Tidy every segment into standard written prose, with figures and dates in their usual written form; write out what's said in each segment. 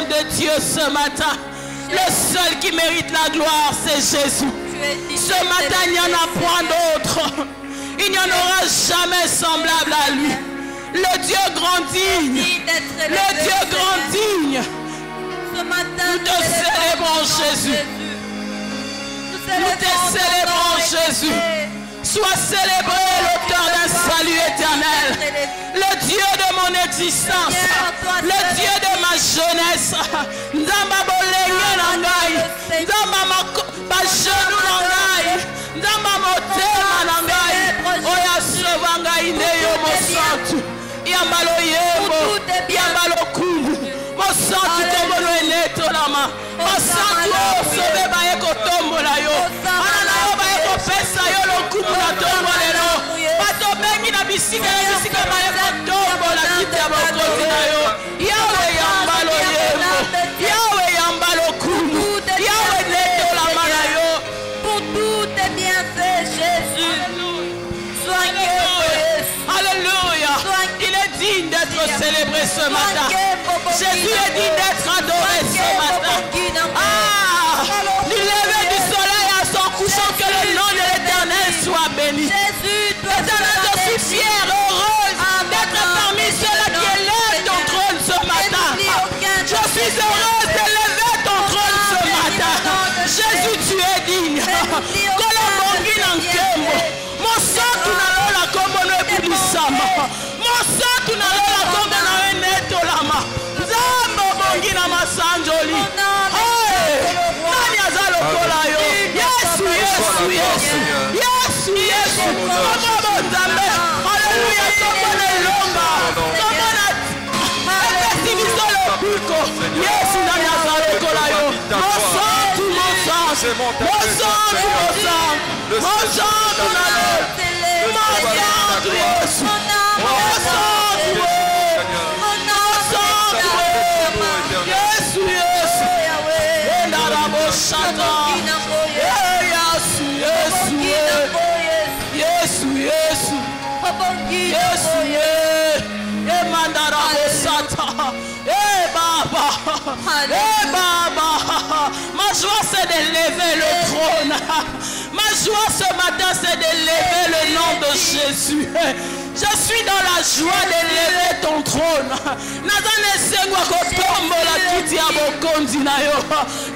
de Dieu ce matin. Le seul qui mérite la gloire, c'est Jésus. Ce matin, il n'y en a point d'autre. Il n'y en aura jamais semblable à lui. Le Dieu grand digne. Le Dieu grand digne. Nous te célébrons, Jésus. Nous te célébrons, Jésus. Sois célébré, l'auteur d'un salut éternel. Le Dieu de mon existence. Le Dieu de ma jeunesse. Nzamba bolenge nangai. Nzamba ma genou nangai. Nzamba motema nangai. Oya sovanga ineyo mosantu. Yambalo yembo. Yambalo kumu. Mosantu tombolo eneto lama. Mosantu osobe baye kotombola yo. Anana yo baye kopesa yo lokumu na tombolelo. Bato bengi na bisika baye kotombola kiti ya bokozi na yo. Yahweh yambalo yembo. Yahweh yambalo kumu. Yahweh neto lama na yo. Pour tous tes bienfaits, Jésus. Soignez Alléluia. Il est digne d'être célébré ce matin. Jésus est digne d'être adoré ce matin. Ah, du lever du soleil à son couchant, que le nom de l'Éternel soit béni. Éternel, je suis fière, heureuse d'être parmi ceux-là qui élèvent ton trône ce matin. Je suis heureuse d'élever ton trône ce matin. Jésus, tu es digne. Mon sang, tu n'as la combo ne sama. Mon sang, tu n'as la combo na neto lama. Zambo bongina masanjoli. Nani azalo kola yo. Yesu, Yesu, Yesu. Yesu, Yesu. Komo nzambe. Alléluia, tokona longa. Tokona efectivizo le buko. Yesu nani azalo kola yo. Mon sang, tu mon sang. Mon sang, tu mon sang. Mon sang, tu n'as ma joie c'est d'élever le trône. Ma joie ce matin c'est d'élever le nom de Jésus. Je suis dans la joie d'élever ton trône. Nazane sengo kotombo la kiti ya bokonzi na yo.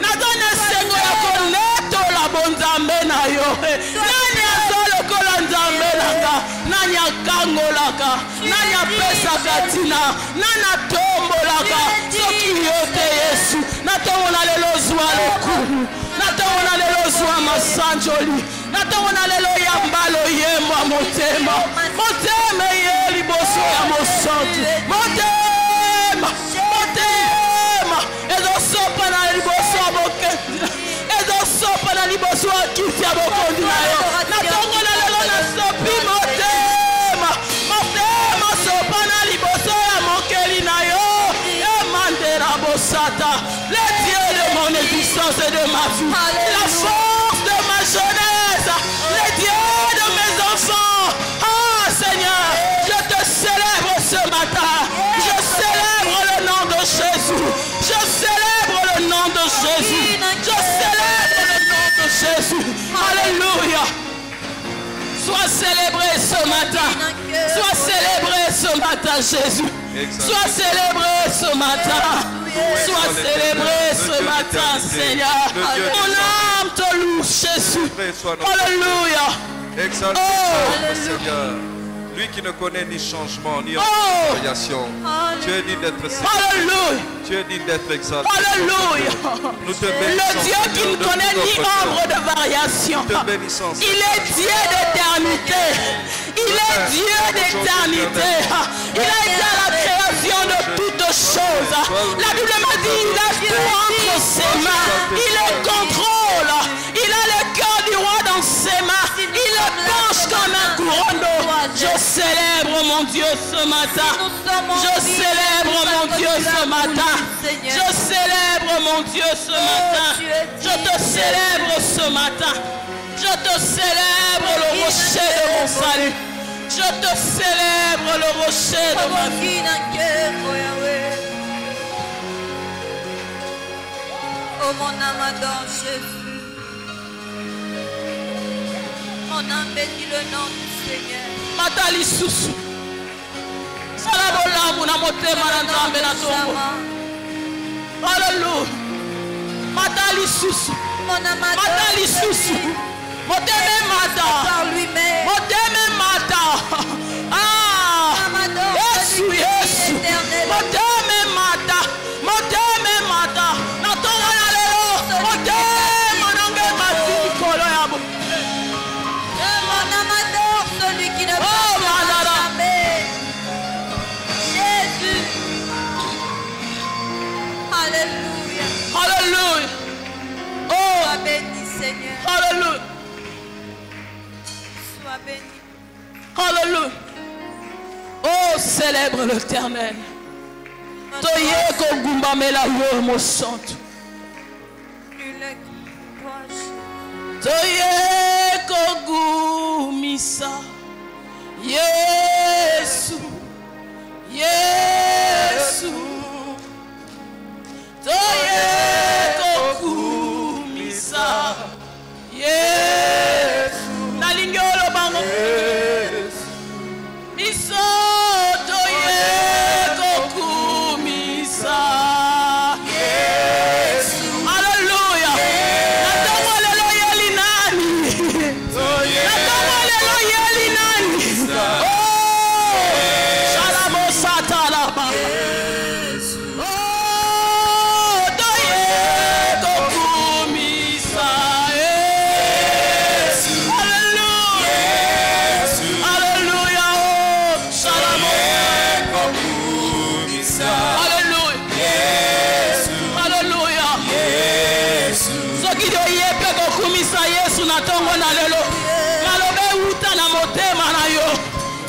Nazane sengo ya koneto la bonzambe na yo. Nani azolo kola nzambe langa. Nani akangolaka. Nani apesa katina. Nani atombolaka. Soki yote Yesu. Natomona lelo zwa lokumu. Natomona lelo zwa masanjoli. Natomona lelo yambalo yemba motema. Motema ye liboso ya mosantu. Motema. Motema. Ezo sopa na liboso ya bokendi. Ezo sopa na liboso ya kiti ya bokondi na yo. Natomona lelo na sopi motema. Motema sopa na liboso ya mokeli na yo. Emandera bosata. Le Dieu de mon existence et de ma vie. La force de ma jeunesse. Le Dieu de mes enfants. Ah Seigneur, je te célèbre ce matin. Je célèbre le nom de Jésus. Je célèbre le nom de Jésus. Je célèbre le nom de Jésus. Alléluia. Sois célébré ce matin. Sois célébré ce matin, Jésus. Sois célébré ce matin. Sois célébré ce matin, Seigneur. Mon âme te loue, Jésus. Alléluia. Exalte le Seigneur. Lui qui ne connaît ni changement, ni variation. Tu es digne d'être célébré. Alléluia. Tu es digne d'être exalté. Alléluia. Nous te bénissons. Le Dieu qui ne connaît ni ombre de variation. Il est Dieu d'éternité. Il est Dieu d'éternité. Il a été à la création de toutes choses. La Bible m'a dit, il a tout entre ses mains. Il le contrôle. Il a le cœur du roi dans ses mains. Il le penche comme un couronne d'eau. Je célèbre mon Dieu ce matin. Je célèbre mon Dieu ce matin. Je célèbre mon Dieu ce matin. Je te célèbre ce matin. Je te célèbre le rocher de mon salut. Je te célèbre le rocher de ma vie. Oh, mon âme adore Jésus. Mon âme bénit le nom du Seigneur. Matali susu. Salabola na motema na nzambe na tongo. Hallelujah. Matali susu. Mon âme adore Matali susu. Moteme mata. Moteme mata. Ah. Yesu, Yesu. Moteme mata. Moteme mata. Na tongo na lelo. Motema nange mati kolo yabo. Mon âme adore celui qui ne peut pas jamais. Jésus. Alléluia. Alléluia. Sois béni, Seigneur. Alléluia. Sois béni. Alléluia. Oh, célèbre l'Éternel. Toye kogumba mela yo mo santo. Nul est comme toi, Jésus. Toye kogumisa. Yesu. Yesu. Toye kogumisa. Yesu. Nalingolo bango. Miso toye kokumisa. Yesu. Hallelujah. Natongo lelo yeli nani. Natongo lelo yeli nani. Oh. Shalabo satalaba. Oh, toye kokumisa. Yesu. Hallelujah. Hallelujah. Oh, shalabo. Hallelujah. Soki do yepe kokumisa Yesu na tongo na lelo. Malobe uta na motema na yo.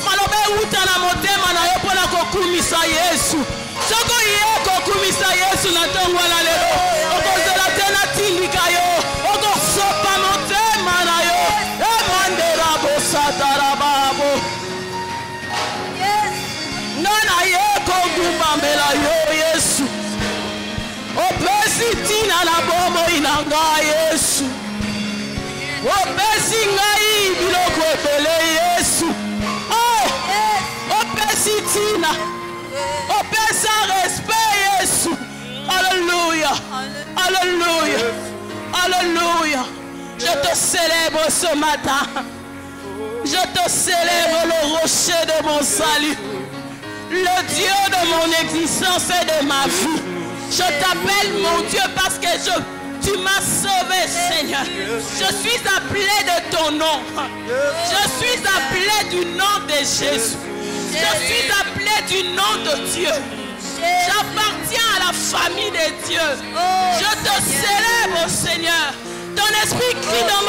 Malobe uta na motema na yo pona kokumisa Yesu. Soko ye kokumisa Yesu na tongo na lelo. Okozela tena tindika yo. Okosopa motema na yo. Emandera bosatara babo. Nana ye kogumbambela yo Yesu. Opesi tina na bomo inanga Yesu. Opesi ngai biloko ebele Yesu. Oh, opesi tina. Opesa respect Yesu. Alléluia. Alléluia. Alléluia. Je te célèbre ce matin. Je te célèbre le rocher de mon salut. Le Dieu de mon existence et de ma vie. Je t'appelle mon Dieu parce que tu m'as sauvé, Seigneur. Je suis appelé de ton nom. Je suis appelé du nom de Jésus. Je suis appelé du nom de Dieu. J'appartiens à la famille de Dieu. Je te célèbre, Seigneur. Ton esprit crie dans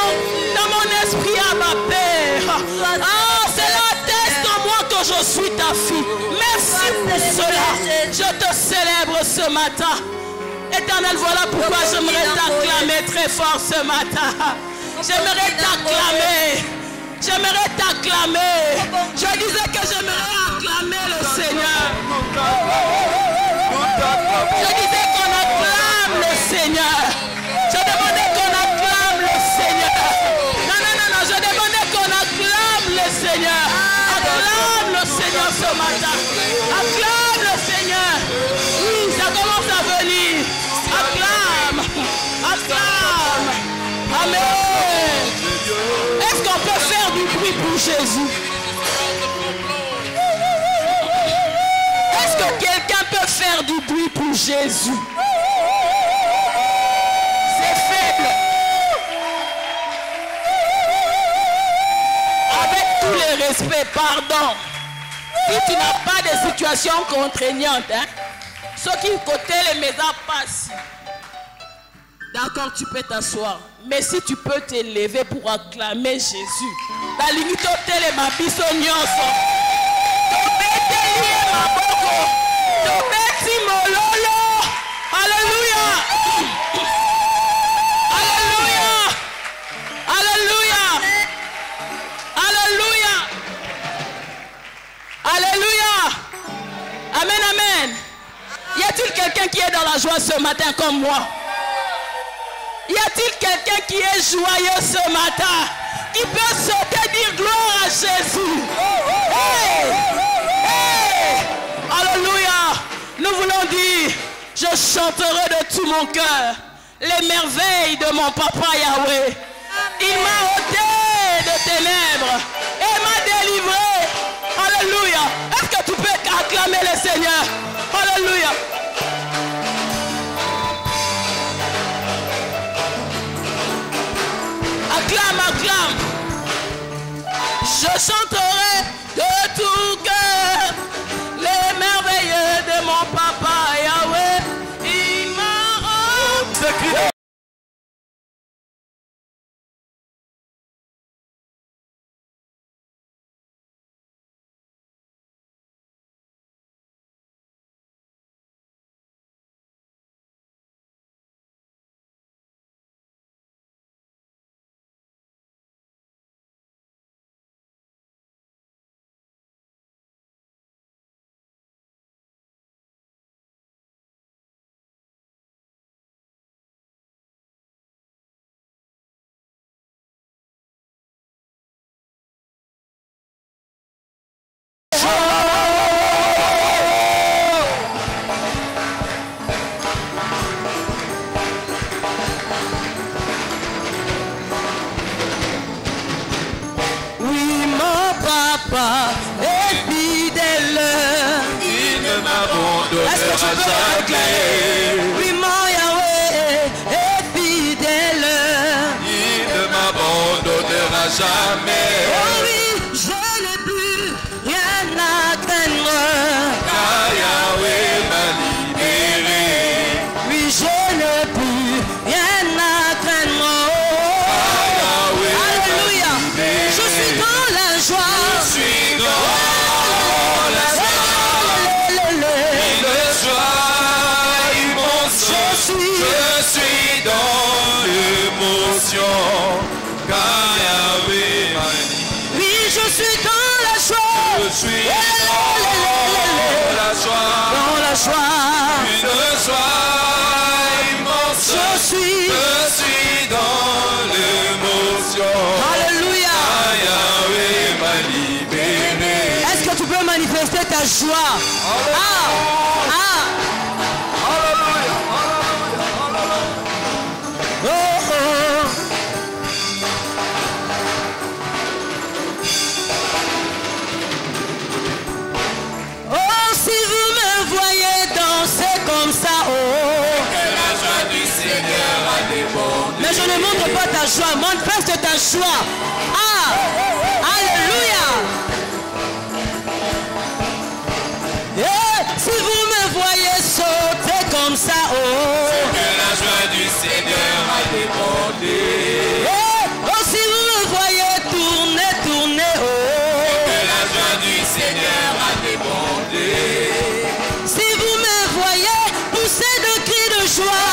mon esprit à ma Père. Ah, cela atteste en moi que je suis ta fille. Merci pour cela. Je te célèbre ce matin. Éternel, voilà pourquoi j'aimerais t'acclamer très fort ce matin. J'aimerais t'acclamer. J'aimerais t'acclamer. Je disais que j'aimerais acclamer le Seigneur. Je disais qu'on acclame le Seigneur. Je demandais qu'on acclame le Seigneur. Non, non, non, non, je demandais qu'on acclame le Seigneur. Acclame le Seigneur ce matin. Acclame le Seigneur. Oui, ça commence à venir. Acclame. Acclame. Amen. Est-ce qu'on peut faire du bruit pour Jésus? Est-ce que quelqu'un peut faire du bruit pour Jésus? C'est faible. Avec tous les respects, pardon. Si tu n'as pas de situation contraignante, hein, ce qui côté les maisons passent. D'accord, tu peux t'asseoir. Mais si tu peux t'élever pour acclamer Jésus, la limite hôtel et ma biso nyonso. Alléluia. Alléluia. Alléluia. Alléluia. Alléluia. Amen, amen. Y a-t-il quelqu'un qui est dans la joie ce matin comme moi? Y a-t-il quelqu'un qui est joyeux ce matin? Qui peut sauter, dire gloire à Jésus? Hey! Hey! Alléluia! Nous voulons dire, je chanterai de tout mon cœur les merveilles de mon papa Yahweh. Il m'a ôté de ténèbres et m'a délivré. Alléluia! Est-ce que tu peux acclamer le Seigneur? Alléluia! Acclame, acclame. Je chanterai de tout cœur les merveilles de mon papa Yahweh. Il m'a ôté. Est-ce que tu peux acclamer? Oui, mon Yahweh est fidèle. Il ne m'abandonnera jamais. Oh oui, je n'ai plus rien à craindre. Car Yahweh m'a libéré. Oui, je n'ai plus rien à craindre. Alléluia. Je suis dans la joie. Je suis dans la joie. Je suis dans l'émotion, car Yahweh m'a libéré. Oui, je suis dans la joie. Je suis dans la joie. Dans la joie. Une joie immense. Je suis dans l'émotion. Alléluia. Car Yahweh m'a libéré. Est-ce que tu peux manifester ta joie? Mais je ne montre pas ta joie, manifeste ta joie. Alléluia. Si vous me voyez sauter comme ça, c'est que la joie du Seigneur a débordé. Si vous me voyez tourner, c'est que la joie du Seigneur a débordé. Si vous me voyez pousser de cris de joie,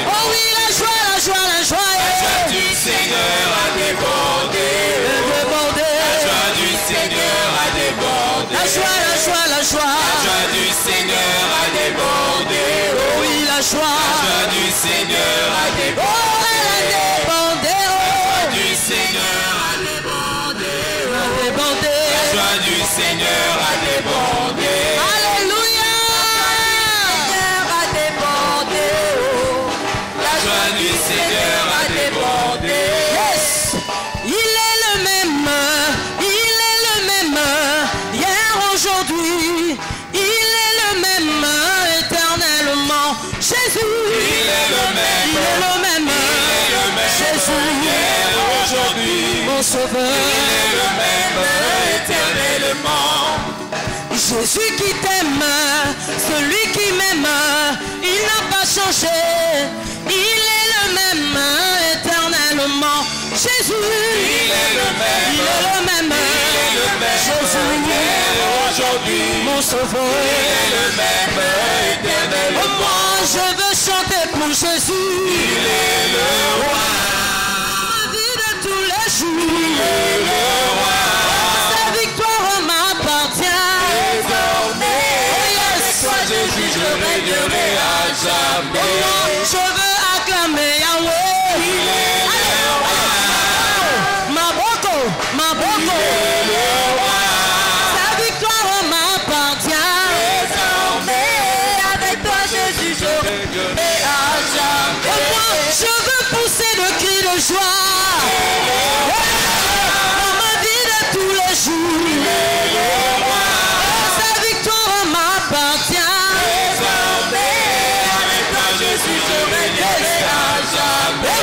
oh oui, la joie, la joie, la joie. La joie du Seigneur a débordé. La joie du Seigneur a débordé. La joie, la joie, la joie. La joie du Seigneur a débordé. Oh oui, la joie. La joie du Seigneur a débordé. Oh, elle a débordé. La joie du Seigneur a débordé. La joie du Seigneur a débordé. Alléluia. La joie du Seigneur a débordé. Yes. Il est le même hier, aujourd'hui. Il est le même éternellement. Jésus. Il est le même. Jésus. Hier, aujourd'hui. Mon sauveur. Il est le même éternellement. Jésus qui t'aime, celui qui m'aime, il n'a pas changé. Il est le même éternellement. Jésus, il est le même. Jésus, hier, aujourd'hui. mon sauveur. Il est le même éternellement. Moi, je veux chanter pour Jésus. Il est le roi. Ma vie de tous les jours. Il est le roi. Sa victoire m'appartient. Désormais, Oh yes. avec toi Jésus, je règne. régnerai à jamais. Je veux acclamer Yahweh. Ma boko. Sa victoire m'appartient. Désormais, avec toi Jésus, je régnerai à jamais. Et moi, je veux pousser le cri de joie. Dans ma vie de tous les jours. Sa victoire m'appartient. Désormais, avec toi Jésus, je régnerai à jamais.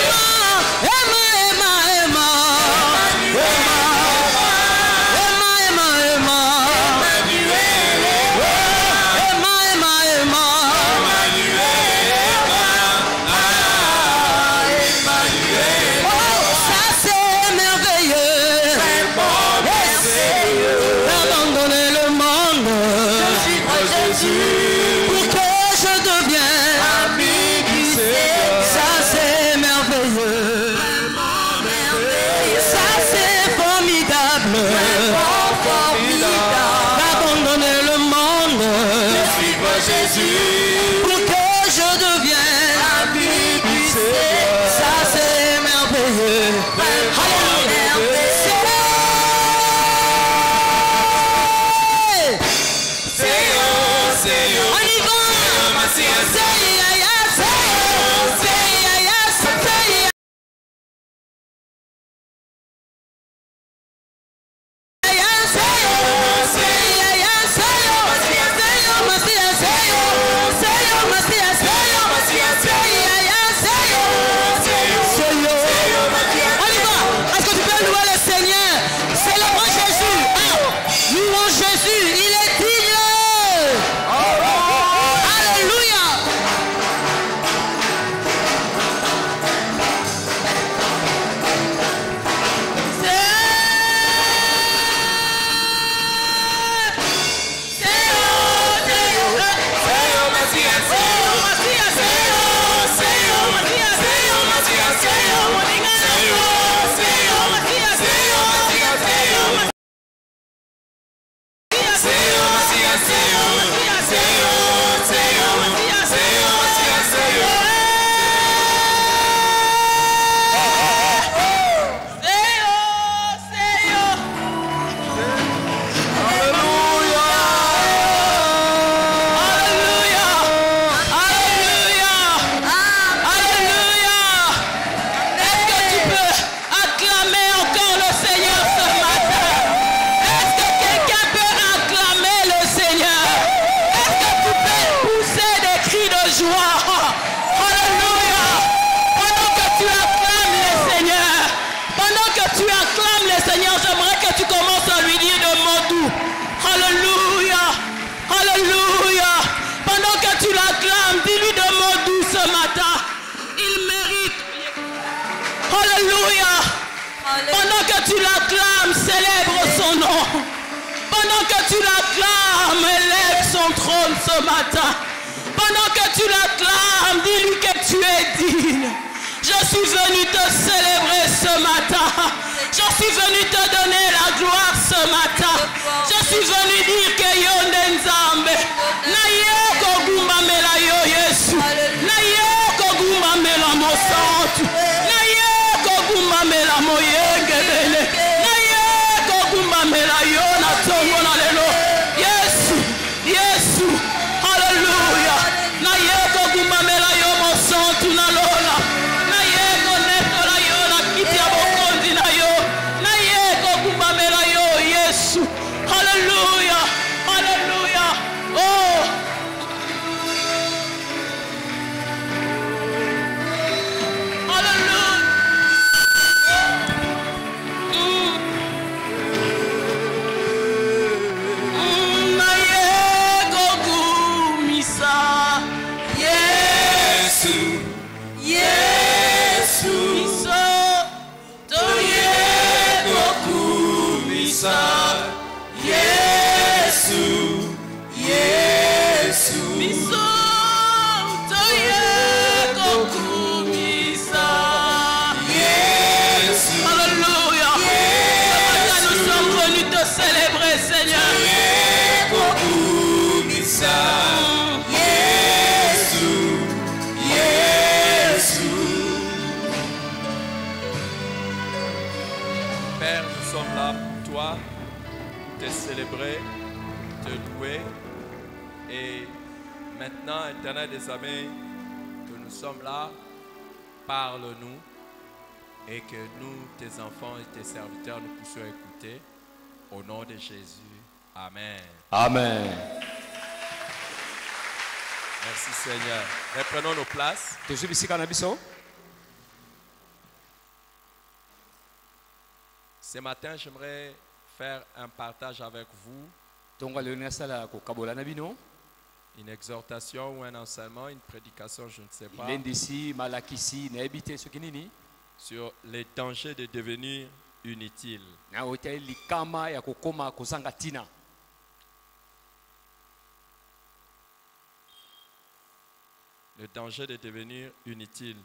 Pendant que tu l'acclames, célèbre son nom. Pendant que tu l'acclames, élève son trône ce matin. Pendant que tu l'acclames, dis-lui que tu es digne. Je suis venu te célébrer ce matin. Je suis venu te donner la gloire ce matin. Je suis venu dire que yo nenzambe. Na yo kogumba mela yo Yesu. Na yo kogumba mela mo santu. Na yo kogumba mela mo yengelele. Na yo kogumba mela yo na tongo na lelo. Yesu, Yesu, hallelujah. Na yo kogumba mela yo mo santu na lola. Na yo koneto la yo na kiti ya bokondi na yo. Na yo kogumba mela yo Yesu. Hallelujah, hallelujah. Oh. Célébrer, Seigneur. célébrer, te louer. Et maintenant, Éternel des armées, que nous sommes là, parle-nous et que nous, tes enfants et tes serviteurs, nous puissions écouter. Au nom de Jésus. Amen. Amen. Merci Seigneur. Reprenons nos places. Ce matin, j'aimerais faire un partage avec vous. Une exhortation ou un enseignement, une prédication, je ne sais pas. Sur les dangers de devenir inutile. Le danger de devenir inutile.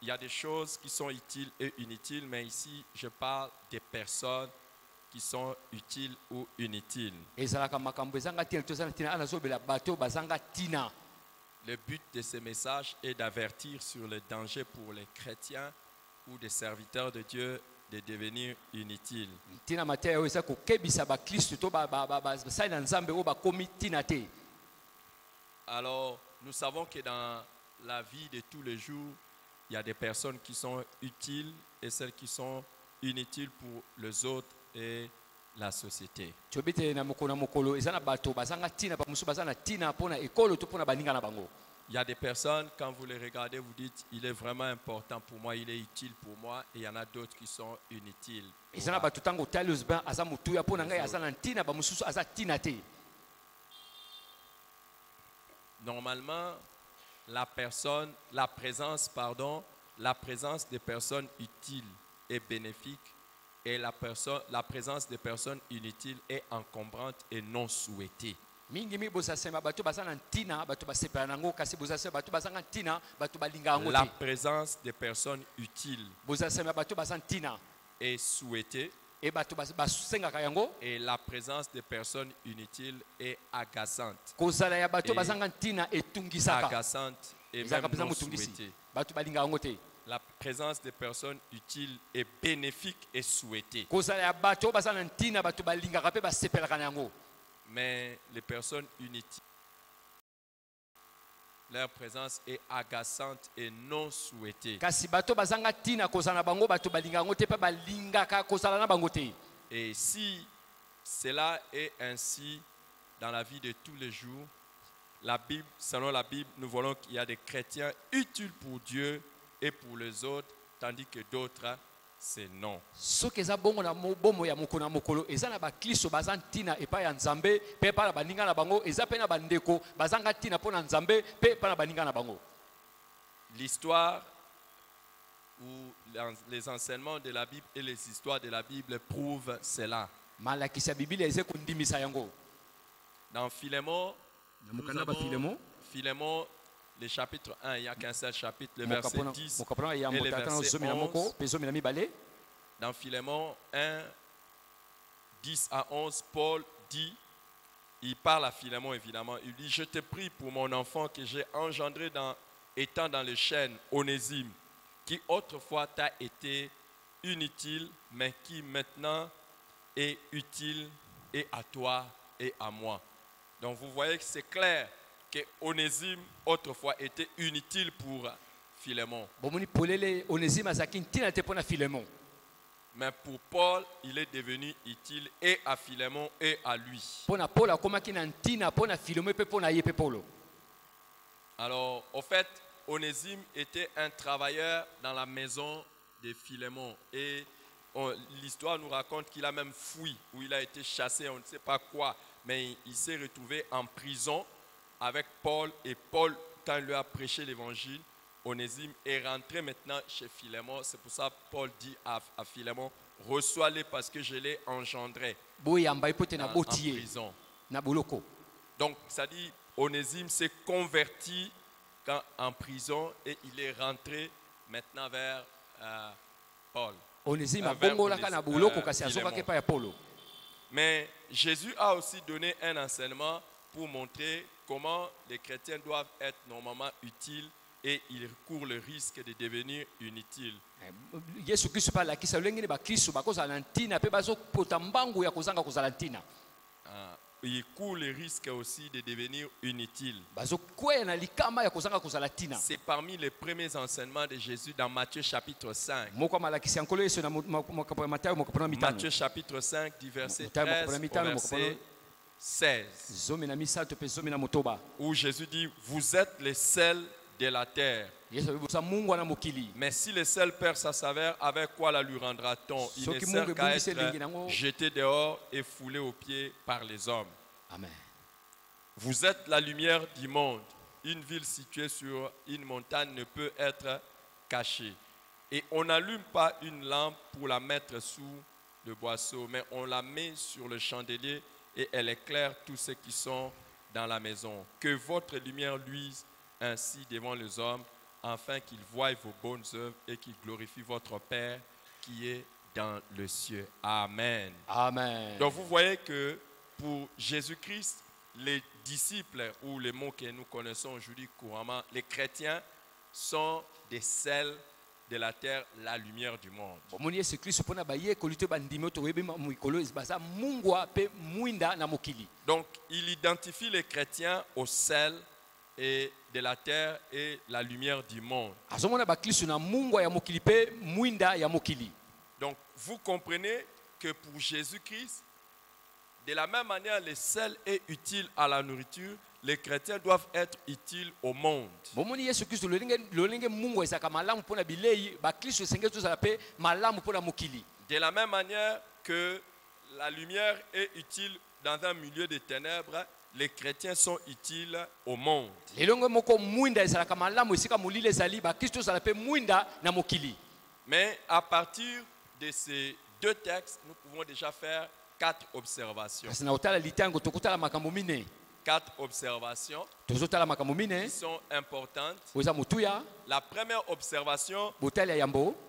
Il y a des choses qui sont utiles et inutiles, mais ici, je parle des personnes qui sont utiles ou inutiles. Le but de ce message est d'avertir sur le danger pour les chrétiens ou des serviteurs de Dieu de devenir inutiles. Alors, nous savons que dans la vie de tous les jours, il y a des personnes qui sont utiles et celles qui sont inutiles pour les autres et la société. Il y a des personnes, quand vous les regardez, vous dites, il est vraiment important pour moi, il est utile pour moi, et il y en a d'autres qui sont inutiles. Normalement, la présence des personnes utiles est bénéfique et la présence des personnes inutiles est encombrante et non souhaitée. La présence des personnes utiles est souhaitée et la présence des personnes inutiles est agaçante. Agaçante et même non souhaitée. La présence des personnes utiles est bénéfique et souhaitée. Mais les personnes inutiles, leur présence est agaçante et non souhaitée. Et si cela est ainsi dans la vie de tous les jours, selon la Bible, nous voyons qu'il y a des chrétiens utiles pour Dieu et pour les autres, tandis que d'autres, c'est non. L'histoire ou les enseignements de la Bible et les histoires de la Bible prouvent cela. Dans Philémon, Philémon, le chapitre 1, il n'y a qu'un seul chapitre, le verset 10 et le verset 11. Dans Philémon 1, 10 à 11, Paul dit, il parle à Philémon évidemment, il dit, je te prie pour mon enfant que j'ai engendré étant dans les chaînes, Onésime, qui autrefois t'a été inutile, mais qui maintenant est utile et à toi et à moi. Donc vous voyez que c'est clair que Onésime autrefois était inutile pour Philémon. Mais pour Paul, il est devenu utile et à Philémon et à lui. Alors, au fait, Onésime était un travailleur dans la maison de Philémon. Et l'histoire nous raconte qu'il a même fui, ou il a été chassé, on ne sait pas quoi. Mais il s'est retrouvé en prison avec Paul. Et Paul, quand il lui a prêché l'évangile, Onésime est rentré maintenant chez Philémon. C'est pour ça que Paul dit à Philémon, reçois-le parce que je l'ai engendré en prison. Donc, ça dit, Onésime s'est converti en prison et il est rentré maintenant vers Paul. Mais Jésus a aussi donné un enseignement pour montrer comment les chrétiens doivent être normalement utiles et il court le risque de devenir inutile. Yesu Kristo pala kisa lengine ba Kristo bakozala ntina pe bazo potambangu ya kozanga kozala ntina. Il court le risque aussi de devenir inutile. C'est parmi les premiers enseignements de Jésus dans Matthieu chapitre 5. Matthieu chapitre 5 du verset 13 au verset 16. Où Jésus dit, vous êtes les sels de la terre. Mais si le sel perd sa saveur, avec quoi la lui rendra-t-on? Il ne sert qu'à être jeté dehors et foulé aux pieds par les hommes. Amen. Vous êtes la lumière du monde. Une ville située sur une montagne ne peut être cachée. Et on n'allume pas une lampe pour la mettre sous le boisseau, mais on la met sur le chandelier et elle éclaire tous ceux qui sont dans la maison. Que votre lumière luise ainsi devant les hommes, afin qu'ils voient vos bonnes œuvres et qu'ils glorifient votre Père qui est dans le ciel. Amen. Amen. Donc vous voyez que pour Jésus-Christ, les disciples, ou les mots que nous connaissons aujourd'hui couramment, les chrétiens sont des sels de la terre, la lumière du monde. Donc il identifie les chrétiens au sel et de la terre et la lumière du monde. Donc vous comprenez que pour Jésus-Christ, de la même manière, le sel est utile à la nourriture, les chrétiens doivent être utiles au monde. De la même manière que la lumière est utile dans un milieu de ténèbres, les chrétiens sont utiles au monde. Mais à partir de ces deux textes, nous pouvons déjà faire 4 observations. 4 observations qui sont importantes. La première observation,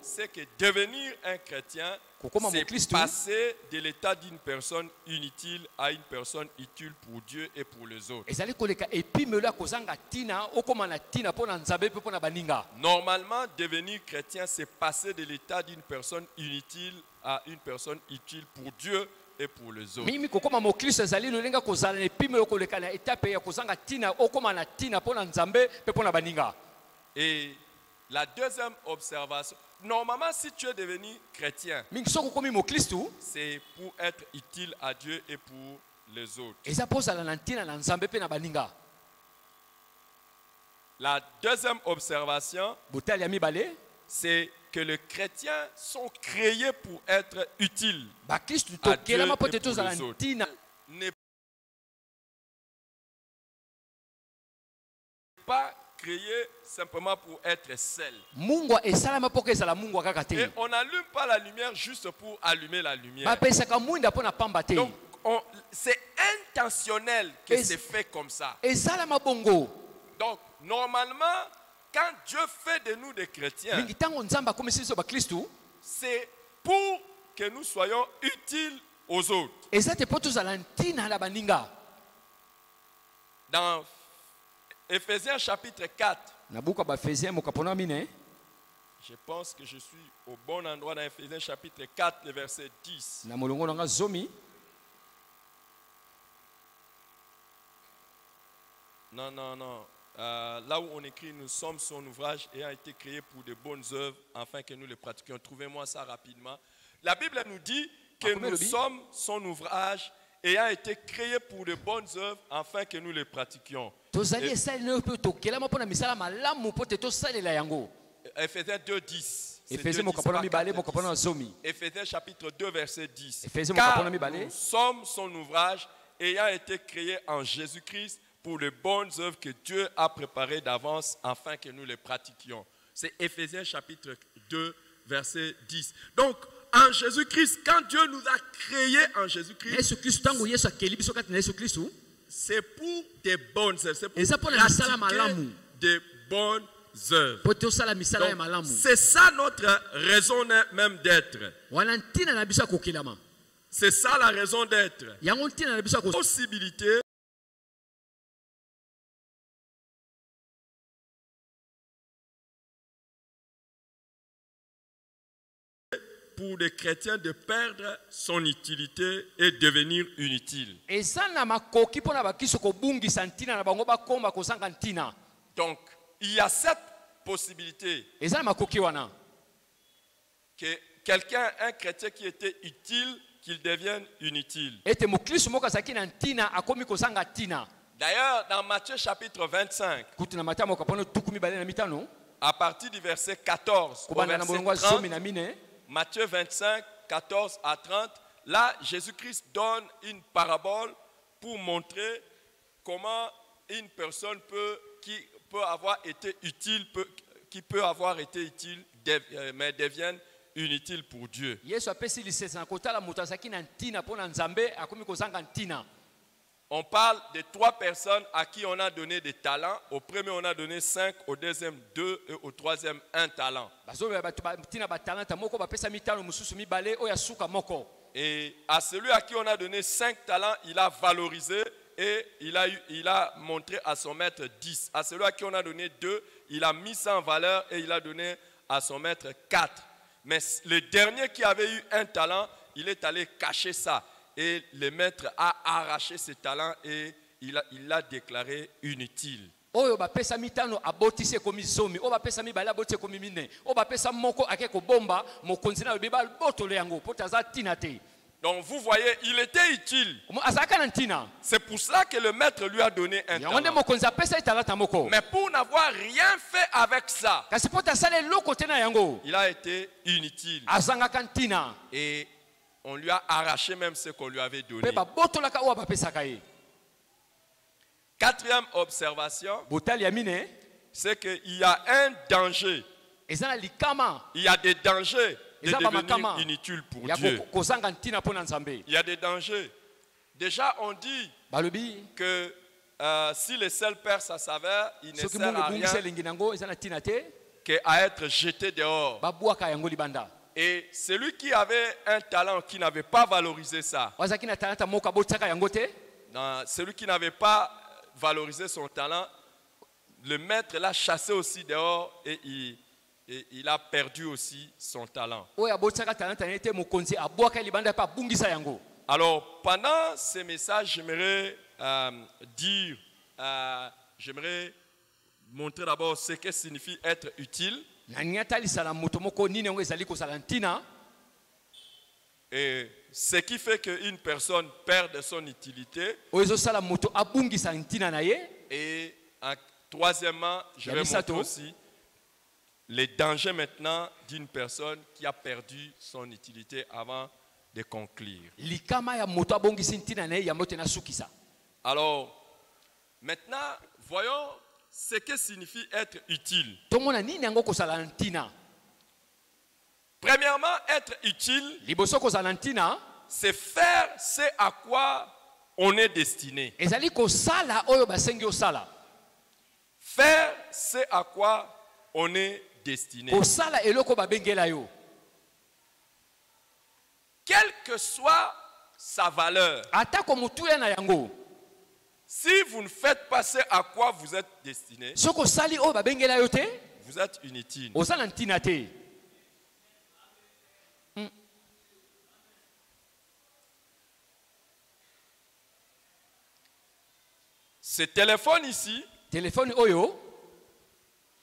c'est que devenir un chrétien, c'est passer de l'état d'une personne inutile à une personne utile pour Dieu et pour les autres. Normalement, devenir chrétien, c'est passer de l'état d'une personne inutile à une personne utile pour Dieu et pour les autres. Et la deuxième observation, normalement si tu es devenu chrétien, c'est pour être utile à Dieu et pour les autres. La deuxième observation, c'est que les chrétiens sont créés pour être utiles à Dieu et pour les autres. Ne pas créé simplement pour être sel. Et on n'allume pas la lumière juste pour allumer la lumière. Donc c'est intentionnel que c'est fait comme ça. Donc normalement, quand Dieu fait de nous des chrétiens, c'est pour que nous soyons utiles aux autres. Dans Ephésiens chapitre 4, je pense que je suis au bon endroit dans Ephésiens chapitre 4, le verset 10. Non. Là où on écrit, nous sommes son ouvrage et a été créé pour de bonnes œuvres afin que nous les pratiquions. Trouvez-moi ça rapidement. La Bible nous dit que nous sommes son ouvrage et a été créé pour de bonnes œuvres afin que nous les pratiquions. Ephésiens 2, 10. Ephésiens chapitre 2, verset 10. Car nous sommes son ouvrage ayant été créé en Jésus-Christ pour les bonnes œuvres que Dieu a préparées d'avance afin que nous les pratiquions. C'est Ephésiens chapitre 2, verset 10. Donc, en Jésus-Christ, quand Dieu nous a créés en Jésus-Christ, c'est pour des bonnes œuvres. C'est pour pratiquer des bonnes œuvres. Donc, c'est ça notre raison même d'être. C'est ça la raison d'être. Possibilité pour les chrétiens de perdre son utilité et devenir inutile. Donc, il y a cette possibilité que quelqu'un, un chrétien qui était utile, qu'il devienne inutile. D'ailleurs, dans Matthieu chapitre 25, à partir du verset 14 au verset 30, Matthieu 25, 14 à 30, là, Jésus-Christ donne une parabole pour montrer comment une personne qui peut avoir été utile, mais devienne inutile pour Dieu. On parle de 3 personnes à qui on a donné des talents. Au premier, on a donné 5, au deuxième 2 et au troisième 1 talent. Et à celui à qui on a donné 5 talents, il a valorisé et il a montré à son maître 10. À celui à qui on a donné 2, il a mis ça en valeur et il a donné à son maître 4. Mais le dernier qui avait eu 1 talent, il est allé cacher ça. Et le maître a arraché ses talents et il l'a déclaré inutile. Donc vous voyez, il était utile. C'est pour cela que le maître lui a donné un talent. Mais pour n'avoir rien fait avec ça, il a été inutile. Et on lui a arraché même ce qu'on lui avait donné. 4e observation, c'est qu'il y a un danger. Il y a des dangers de devenir inutile pour Dieu. Il y a des dangers. Déjà, on dit que si le sel perd sa saveur, il ne sert à rien qu'à être jeté dehors. Et celui qui avait un talent qui n'avait pas valorisé ça, celui qui n'avait pas valorisé son talent, le maître l'a chassé aussi dehors et il a perdu aussi son talent. Alors, pendant ces messages, j'aimerais j'aimerais montrer d'abord ce que signifie être utile. Et ce qui fait qu'une personne perd son utilité. Et troisièmement, je vais montrer aussi les dangers maintenant d'une personne qui a perdu son utilité avant de conclure. Alors, maintenant, voyons ce que signifie être utile. Premièrement, être utile, c'est faire ce à quoi on est destiné. Faire ce à quoi on est destiné. Quelle que soit sa valeur, si vous ne faites pas ce à quoi vous êtes destiné, vous êtes inutile. Ce téléphone ici,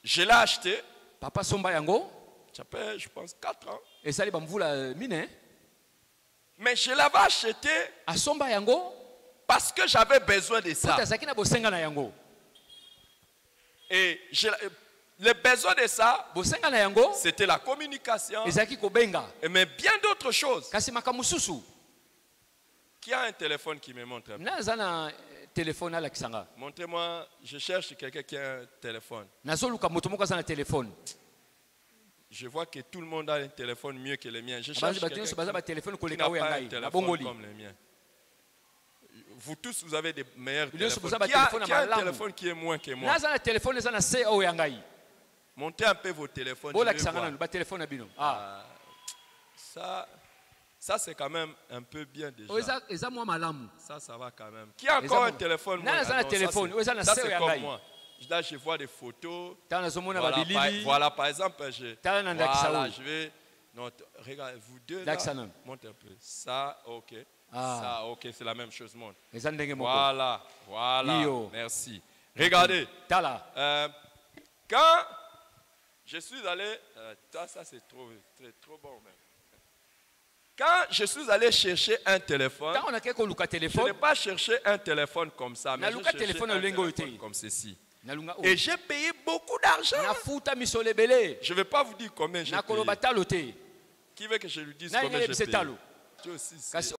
je l'ai acheté. Papa somba yango. Ça fait, je pense, 4 ans. Et ça, mine. Mais je l'avais acheté parce que j'avais besoin de ça. Et le besoin de ça, c'était la communication. Mais bien d'autres choses. Qui a un téléphone qui me montre? Montrez-moi, je cherche quelqu'un qui a un téléphone. Je vois que tout le monde a un téléphone mieux que le mien. Je cherche quelqu'un qui n'a pas un téléphone comme le mien. Vous tous, vous avez des meilleurs téléphones. Qui a un téléphone qui est moins que moi? Montez un peu vos téléphones. Ça c'est quand même un peu bien déjà. Ça va quand même. Qui a encore un téléphone? Ça c'est comme moi. Là, je vois des photos. Voilà, par exemple, je vais Non, regarde, vous deux Là, là, ça, non. monte un peu. Ça, ok. Ah. Ça, ok, c'est la même chose, monte. Eza ndenge moko. Voilà, voilà. Iyo. Merci. Regardez. Tala. Quand je suis allé, ça c'est trop bon même. Quand je suis allé chercher un téléphone, Quand on a quelque je n'ai téléphone, pas cherché un téléphone comme ça, mais Na j'ai luka cherché téléphone un olengo téléphone yote. comme ceci. nalunga Et j'ai payé beaucoup d'argent. na futa misole belé. Je ne vais pas vous dire combien j'ai Na payé. koloba talo te. Qui veut que je lui dise Na combien ngele j'ai payé? talo. Tu aussi. Kasi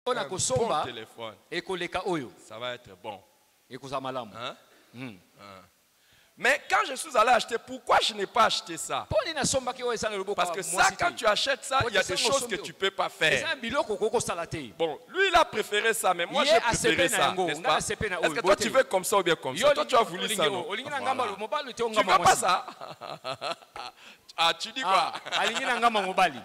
on a Bon kosomba téléphone. et koleka oyo Ça va être bon. et kozamalamu. Hein? Hmm. Mais quand je suis allé acheter, pourquoi je n'ai pas acheté ça? Poni na somba ki oyo esa na loboko. Parce que ça, quand tu achètes ça, il y a des choses que tu ne peux pas faire. eza biloko koko salate. Bon, lui, il a préféré ça, mais moi, Ye j'ai asepe préféré na ça. yango, N'est-ce nga pas? asepe na Est-ce oyo, que toi, bote. tu veux comme ça ou bien comme ça? Toi, tu as voulu ça, non? Olingi na ngamba lo mobali te Tu ngamba ne veux pas mwasi. ça? Ah, tu dis quoi? Alingi na ngamba mobali.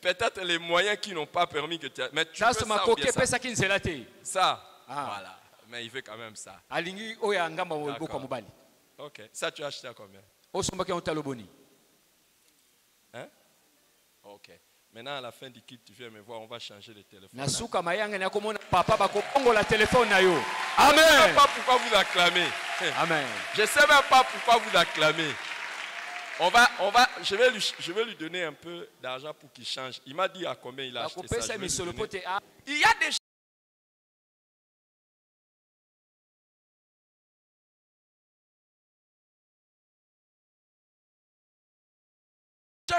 Peut-être les moyens qui n'ont pas permis que tu... Mais tu veux Ça ça se ma ou bien koke ça? pesa ki nzela te. Ça, Ah. voilà. Mais il veut quand même ça. Alingi oyo ya ngamba D'accord. loboko mobali. Ok. Ça, tu as acheté à combien? Osomba ki on talo boni. Hein? Ok. Maintenant, à la fin du kit, tu viens me voir, on va changer de téléphone. Na suka mayanga na komona papa bako bongola téléphone na yo. Je ne sais même Amen. pas pourquoi vous acclamez. Amen. Je ne sais même pas pourquoi vous acclamez. Je vais lui donner un peu d'argent pour qu'il change. Il m'a dit à combien il a acheté ça. Bakopesa Je vais lui misolo donner. pote Il y a des gens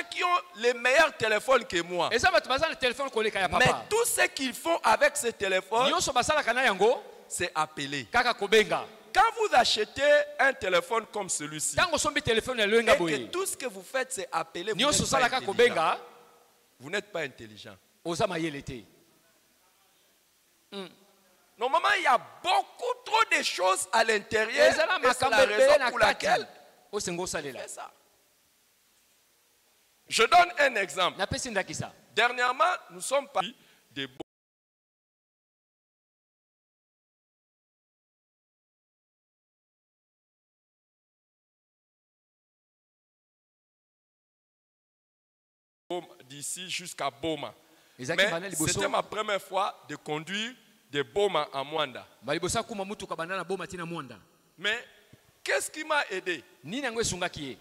qui ont les meilleurs téléphones que moi. eza bato baza na téléphone koleka ya Mais papa. tout ce qu'ils font avec ces téléphones, Nyonso basalaka na yango c'est appeler. kaka kobenga. Quand vous achetez un téléphone comme celui-ci, Tango sombi téléphone ya loenga et que boye. tout ce que vous faites, c'est appeler, vous Nyonso n'êtes pas salaka intelligent. kobenga Vous n'êtes pas intelligent. oza mayele te. Normalement, il y a beaucoup trop de choses à l'intérieur. Ezala Et c'est makambo la ebele raison na pour kati. laquelle Osengo on salela. fait ça. Je donne un exemple. Napesi ndakisa. Dernièrement, nous sommes partis des d'ici jusqu'à Boma. Ezaki bana Mais liboso. c'était ma première fois de conduire de Boma à Mwanda. Balibosa kuma mutuka bana na boma tina mwanda. Mais qu'est-ce qui m'a aidé? Nini yango esungaki ye?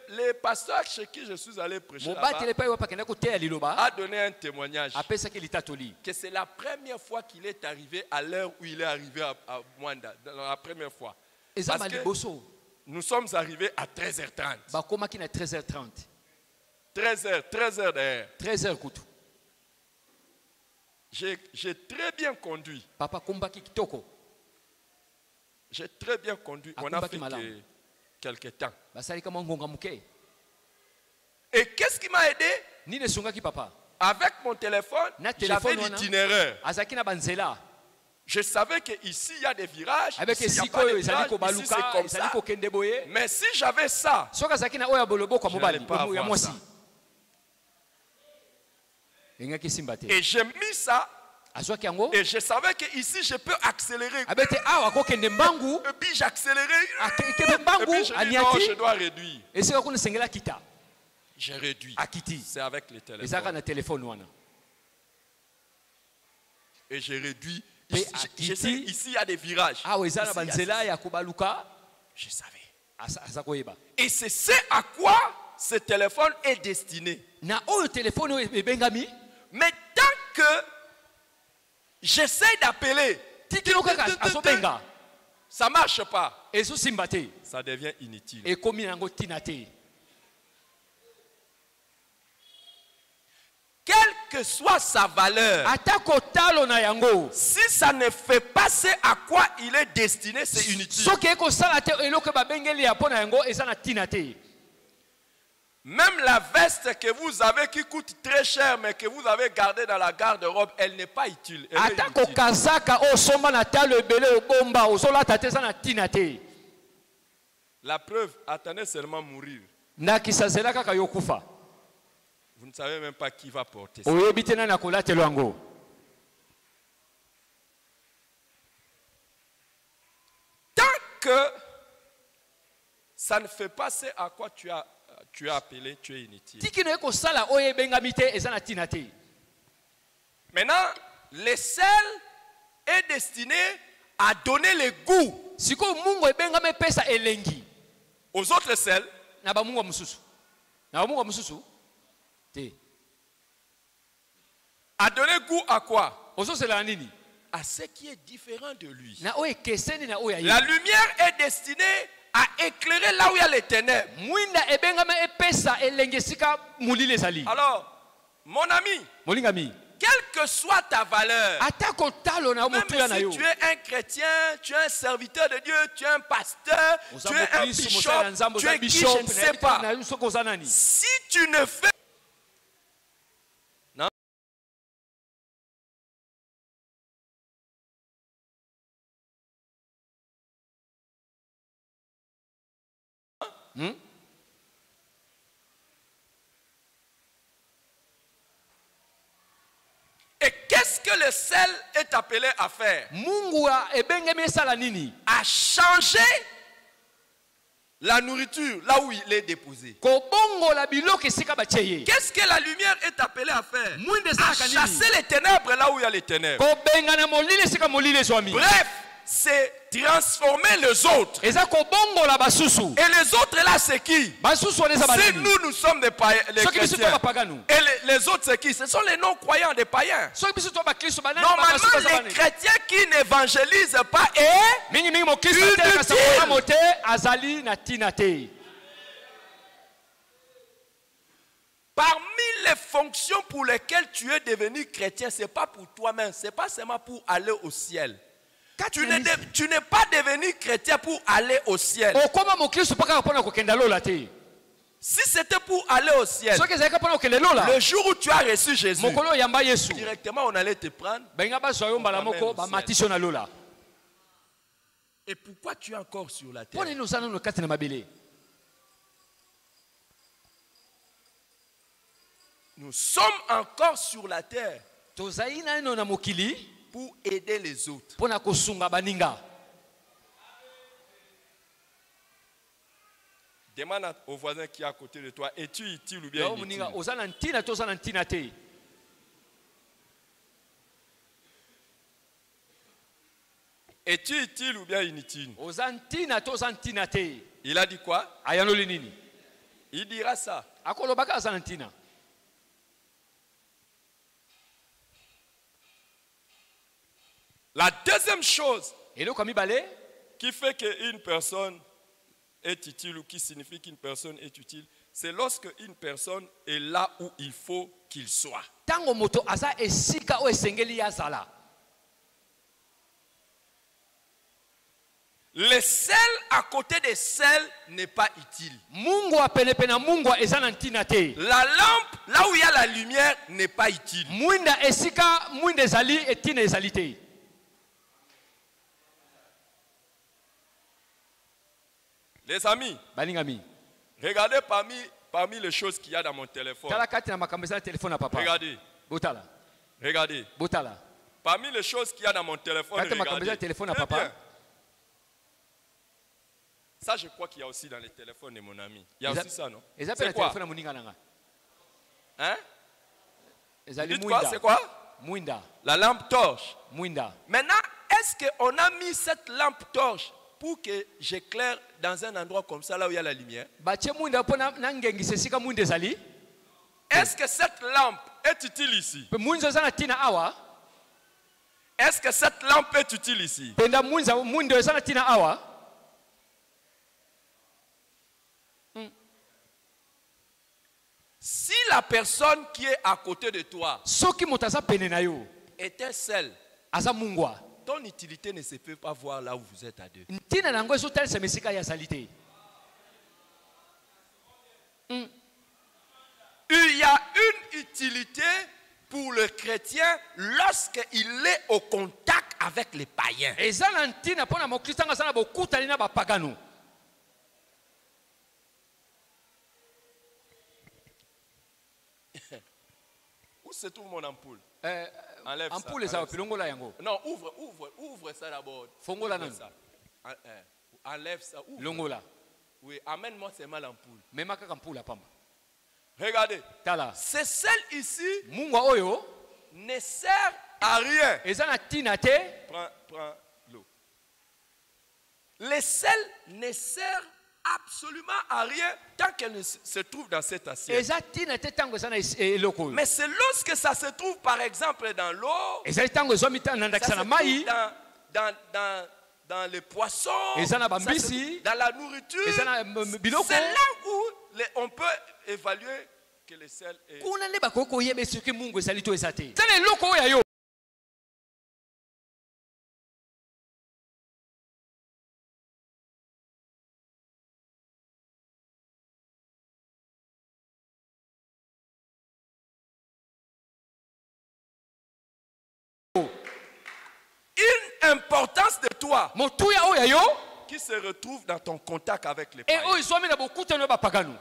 Les pasteurs chez qui je suis allé prêcher Mobati là-bas le pai wapa kenda koteya liloba. a donné un témoignage Apesaki litatoli. que c'est la première fois qu'il est arrivé à l'heure où il est arrivé à Mwanda. La première fois. Eza Parce que maliboso. nous sommes arrivés à 13h30. Bakomaki na 13h30. 13h d'ailleurs. 13h kutu. J'ai très bien conduit. Papa kombaki kitoko. J'ai très bien conduit. On a Akumbaki fait malamu. quelques temps. Basali kama ngonga muke. Et qu'est-ce qui m'a aidé? Nini esungaki papa? Avec mon téléphone, Na j'avais téléphone wana. l'itinéraire. Azaki na banzela. Je savais qu'ici, il y a des virages. Avec Ici, il y a pas esiko de ezali virages. ko Ici, c'est baluka, comme ezali ça. ko kende boye. Mais si j'avais ça, Soka zaki na oya bolobo kwa je mobali, n'allais pas ya avoir mwasi. ça. Engaki simba te. Et j'ai mis ça, Azwaki yango. et je savais qu'ici, je peux accélérer. Abete awa ko kende mbangu. Et puis j'accélérais. Akebe Et mbangu puis je dis non, je aniati. dois réduire. Esika kuna sengela kita. J'ai réduit. Akiti. C'est avec les Ezaka téléphones. na téléphone wana. Et j'ai réduit. Pe Ici, je sais, akiti. ici, il y a des virages. Awa eza na Ici, il y a banzela ya kobaluka. Je savais. Asa koyeba. Et c'est ce à quoi ce téléphone est destiné. Na oyo téléphone oyo ebengami. Mais tant que j'essaie d'appeler, Tikilo kaka asobenga. ça ne marche pas. Ezo simba te. Ça devient inutile. Ekomi nango tina te. Quelle que soit sa valeur, Atako talo na yango. si ça ne fait pas ce à quoi il est destiné, c'est inutile. Soki ekosala te eloko babengeli ya pona yango eza na tina te. Même la veste que vous avez qui coûte très cher, mais que vous avez gardée dans la garde-robe, elle n'est pas utile. Elle est Atako inutile. kazaka osomba na talo ebele obomba ozolata te eza na tina te. La preuve, attendez seulement mourir. Nakisa zela kaka yokufa. Vous ne savez même pas qui va porter ça. Oyebi te nani akolatela yango. que ça ne fait pas ce à quoi tu as appelé, tu es inutile. Maintenant, le sel est destiné à donner le goût aux autres sels. À donner goût à quoi? À ce qui est différent de lui. La lumière est destinée à éclairer là où il y a les ténèbres. Alors, mon ami, quelle que soit ta valeur, même si tu es un chrétien, tu es un serviteur de Dieu, tu es un pasteur, tu es un bishop, tu es qui, je ne sais pas. Si tu ne fais Et qu'est-ce que le sel est appelé à faire? À changer la nourriture là où il est déposé. Qu'est-ce que la lumière est appelée à faire? À chasser les ténèbres là où il y a les ténèbres. Bref, c'est transformer les autres. Et les autres là, c'est qui? C'est nous sommes des païens, les chrétiens. Et les autres, c'est qui? Ce sont les non-croyants, des païens. Normalement, les chrétiens qui n'évangélisent pas est inutile. Parmi les fonctions pour lesquelles tu es devenu chrétien, ce n'est pas pour toi-même, ce n'est pas seulement pour aller au ciel. Tu n'es pas devenu chrétien pour aller au ciel. Si c'était pour aller au ciel, le jour où tu as reçu Jésus, directement on allait te prendre. Et pourquoi tu es encore sur la terre? Nous sommes encore sur la terre pour aider les autres. Demande au voisin qui est à côté de toi, es-tu utile ou bien inutile? Es-tu utile ou bien inutile? Il a dit quoi? Il dira ça. La deuxième chose qui fait qu'une personne est utile ou qui signifie qu'une personne est utile, c'est lorsque une personne est là où il faut qu'il soit. Le sel à côté des sels n'est pas utile. La lampe là où il y a la lumière n'est pas utile. Les amis, regardez parmi les choses qu'il y a dans mon téléphone. Regardez. Regardez. Parmi les choses qu'il y a dans mon téléphone, regardez. Très bien. Ça, je crois qu'il y a aussi dans les téléphones de mon ami. Il y a aussi ça, non? C'est quoi? Hein? Dites quoi, c'est quoi? La lampe torche. Maintenant, est-ce qu'on a mis cette lampe torche pour que j'éclaire dans un endroit comme ça, là où il y a la lumière? Est-ce que cette lampe est utile ici? Est-ce que cette lampe est utile ici? Si la personne qui est à côté de toi est un sel, ton utilité ne se peut pas voir là où vous êtes à deux. Il y a une utilité pour le chrétien lorsqu'il est au contact avec les païens. Où se trouve mon ampoule? Enlève ça. Non, ouvre ça d'abord. Ouvre ça. Enlève ça. Ouvre. longola. Oui, amène-moi seulement l'ampoule. Mema kaka mpula pamba. Regardez. Tala. Ce sel ici Mungwa oyo ne sert à rien. ezana tina te. Prends l'eau. Le sel ne sert absolument à rien tant qu'elle se trouve dans cette assiette. Eza tina te tango ezana eloko. Mais c'est lorsque ça se trouve par exemple dans l'eau, Eza tango ezomita ça nandakisa se na trouve mai. dans les poissons, Ezana ça se bambisi. trouve dans la nourriture. Ezana biloko. C'est là où on peut évaluer que le sel est. Kuna ne bakoko yebe soki mungu ezali to ezate. Tala eloko oyo yo. Une importance de toi Motuya oyo yo. qui se retrouve dans ton contact avec les E païens. oyo zomi na bokuta no bapagano.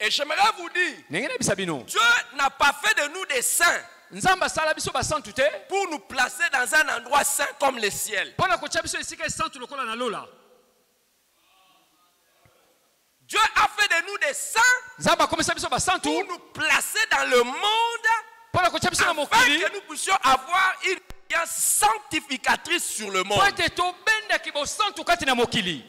Et j'aimerais vous dire, Nengena bisabino. Dieu n'a pas fait de nous des saints Nzamba sala biso ba santu te. pour nous placer dans un endroit saint comme le ciel. Pona ko chabiso esika santu lokola na lola. Dieu a fait de nous des saints Nzamba komisa biso ba santu. pour nous placer dans le monde Pona ko chabiso na afin mokili. que nous puissions avoir une alliance sanctificatrice sur le monde. Pote to benda ki bo santu kati na mokili.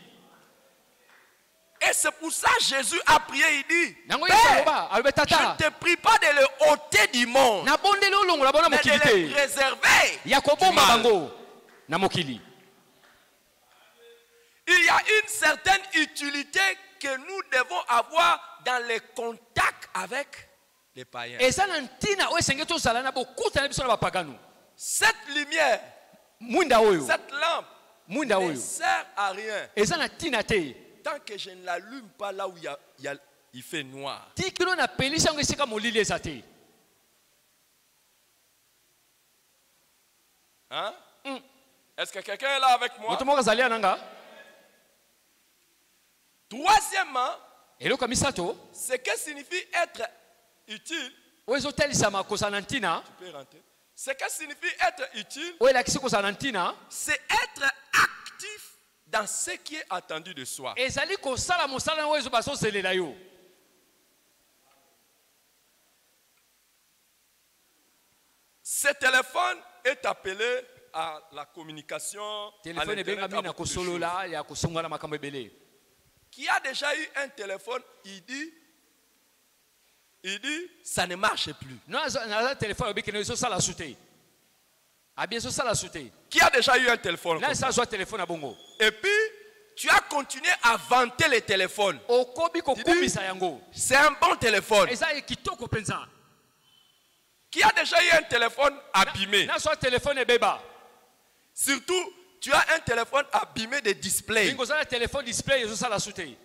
Et c'est pour ça que Jésus a prié, il dit, Nango Père, yesaloba albe je tata. ne te prie pas de le ôter du monde, Na bondele olongola bona mais de mokili le te. préserver. Ya ko du bomba mal. bango na mokili. Il y a une certaine utilité que nous devons avoir dans les contacts avec les païens. Eza na ntina oyo esenge tozala na bokuta na biso na bapagano. Cette lumière, Mwinda oyo. cette lampe Mwinda ne oyo. sert à rien Eza na ntina te. tant que je ne l'allume pas là où il fait noir. Tikino na pelisa ngo esika molili eza te. Hein? Est-ce que quelqu'un est là avec moi? Moto moko azali ananga. Troisièmement, Eloko misato. ce que signifie être utile, Oyo ezotelisama kozala na ntina. tu peux rentrer. Ce que signifie être utile, Oyo elakisi kozala na ntina. c'est être actif dans ce qui est attendu de soi. Ezali kosala mosala oyo ezo bazozelela yo. Ce téléphone est appelé à la communication, à Téléphone l'Internet, ebengami à na beaucoup de choses. kosolola ya kosongola makambo ebele. Qui a déjà eu un téléphone, il dit, ça ne marche plus. Na téléphone obiki na ezosala sute. Abi ezosala sute. Qui a déjà eu un téléphone Na comme ça? ezazwa téléphone à bongo. Et puis, tu as continué à vanter les téléphones. Okobi kokumisa yango. C'est un bon téléphone. Eza kitoko penza. Qui a déjà eu un téléphone abîmé? Na so téléphone ebeba. Surtout, tu as un téléphone abîmé de display. Bingo za téléphone display ezosala sute.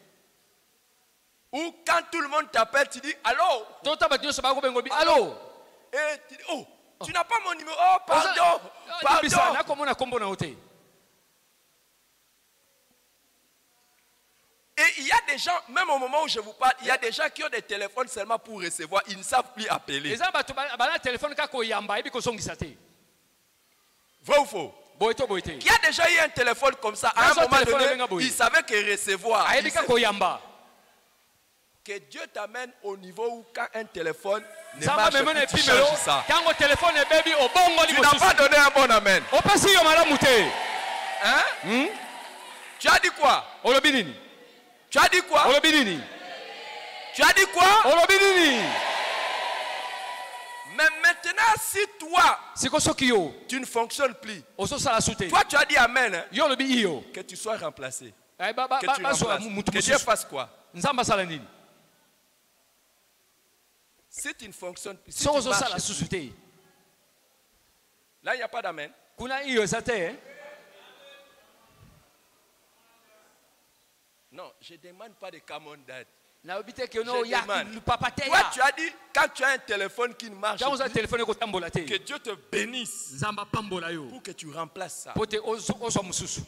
Ou quand tout le monde t'appelle, tu dis allô? Tota ba nyonso ba ko bengo bi. Allô. Et tu dis oh, tu n'as pas mon numéro. Oh, pardon. Bisa na Pardon. komona kombo na hote. Et il y a des gens, même au moment où je vous parle, il y a des gens qui ont des téléphones seulement pour recevoir. Ils ne savent plus appeler. Eza bato ba na téléphone ka ko yamba ebi ko songisa te. Vrai ou faux? Boito boite. Qui a déjà eu un téléphone comme ça, à un Dans un moment téléphone, donné, venga boy. il savait que recevoir. Ayebi il ka sait- ko yamba. Que Dieu t'amène au niveau où quand un téléphone ne Zamba marche memene plus, tu pimelo. changes ça. Kango téléphone ebebi obongo Tu li n'as pas mosusu. donné un bon amen. Opesi yo malamu te. Hein? Tu as dit quoi? Olobi nini? Tu as dit quoi? Olobi nini? Tu as dit quoi? Olobi nini? Mais maintenant, si toi, Siko soki yo tu ne fonctionnes plus, ososala sute. toi tu as dit amen, hein, Yo olobi iyo. que tu sois remplacé. Ba Que tu so remplaces. mutu Que Dieu mosusu. fasse quoi? Nzamba sala nini? Si tu ne fonctionnes plus, si So tu ososala marches, susu te. là il n'y a pas d'amen. Kuna iyo eza te. Non, je ne demande pas de commandade. Na obite ke no Je ya demande. papa te Toi ya. tu as dit, quand tu as un téléphone qui ne marche Quand oza plus, téléphone ko tambola te. que Dieu te bénisse Nzamba pambola yo. pour que tu remplaces ça. Pote ozo mususu.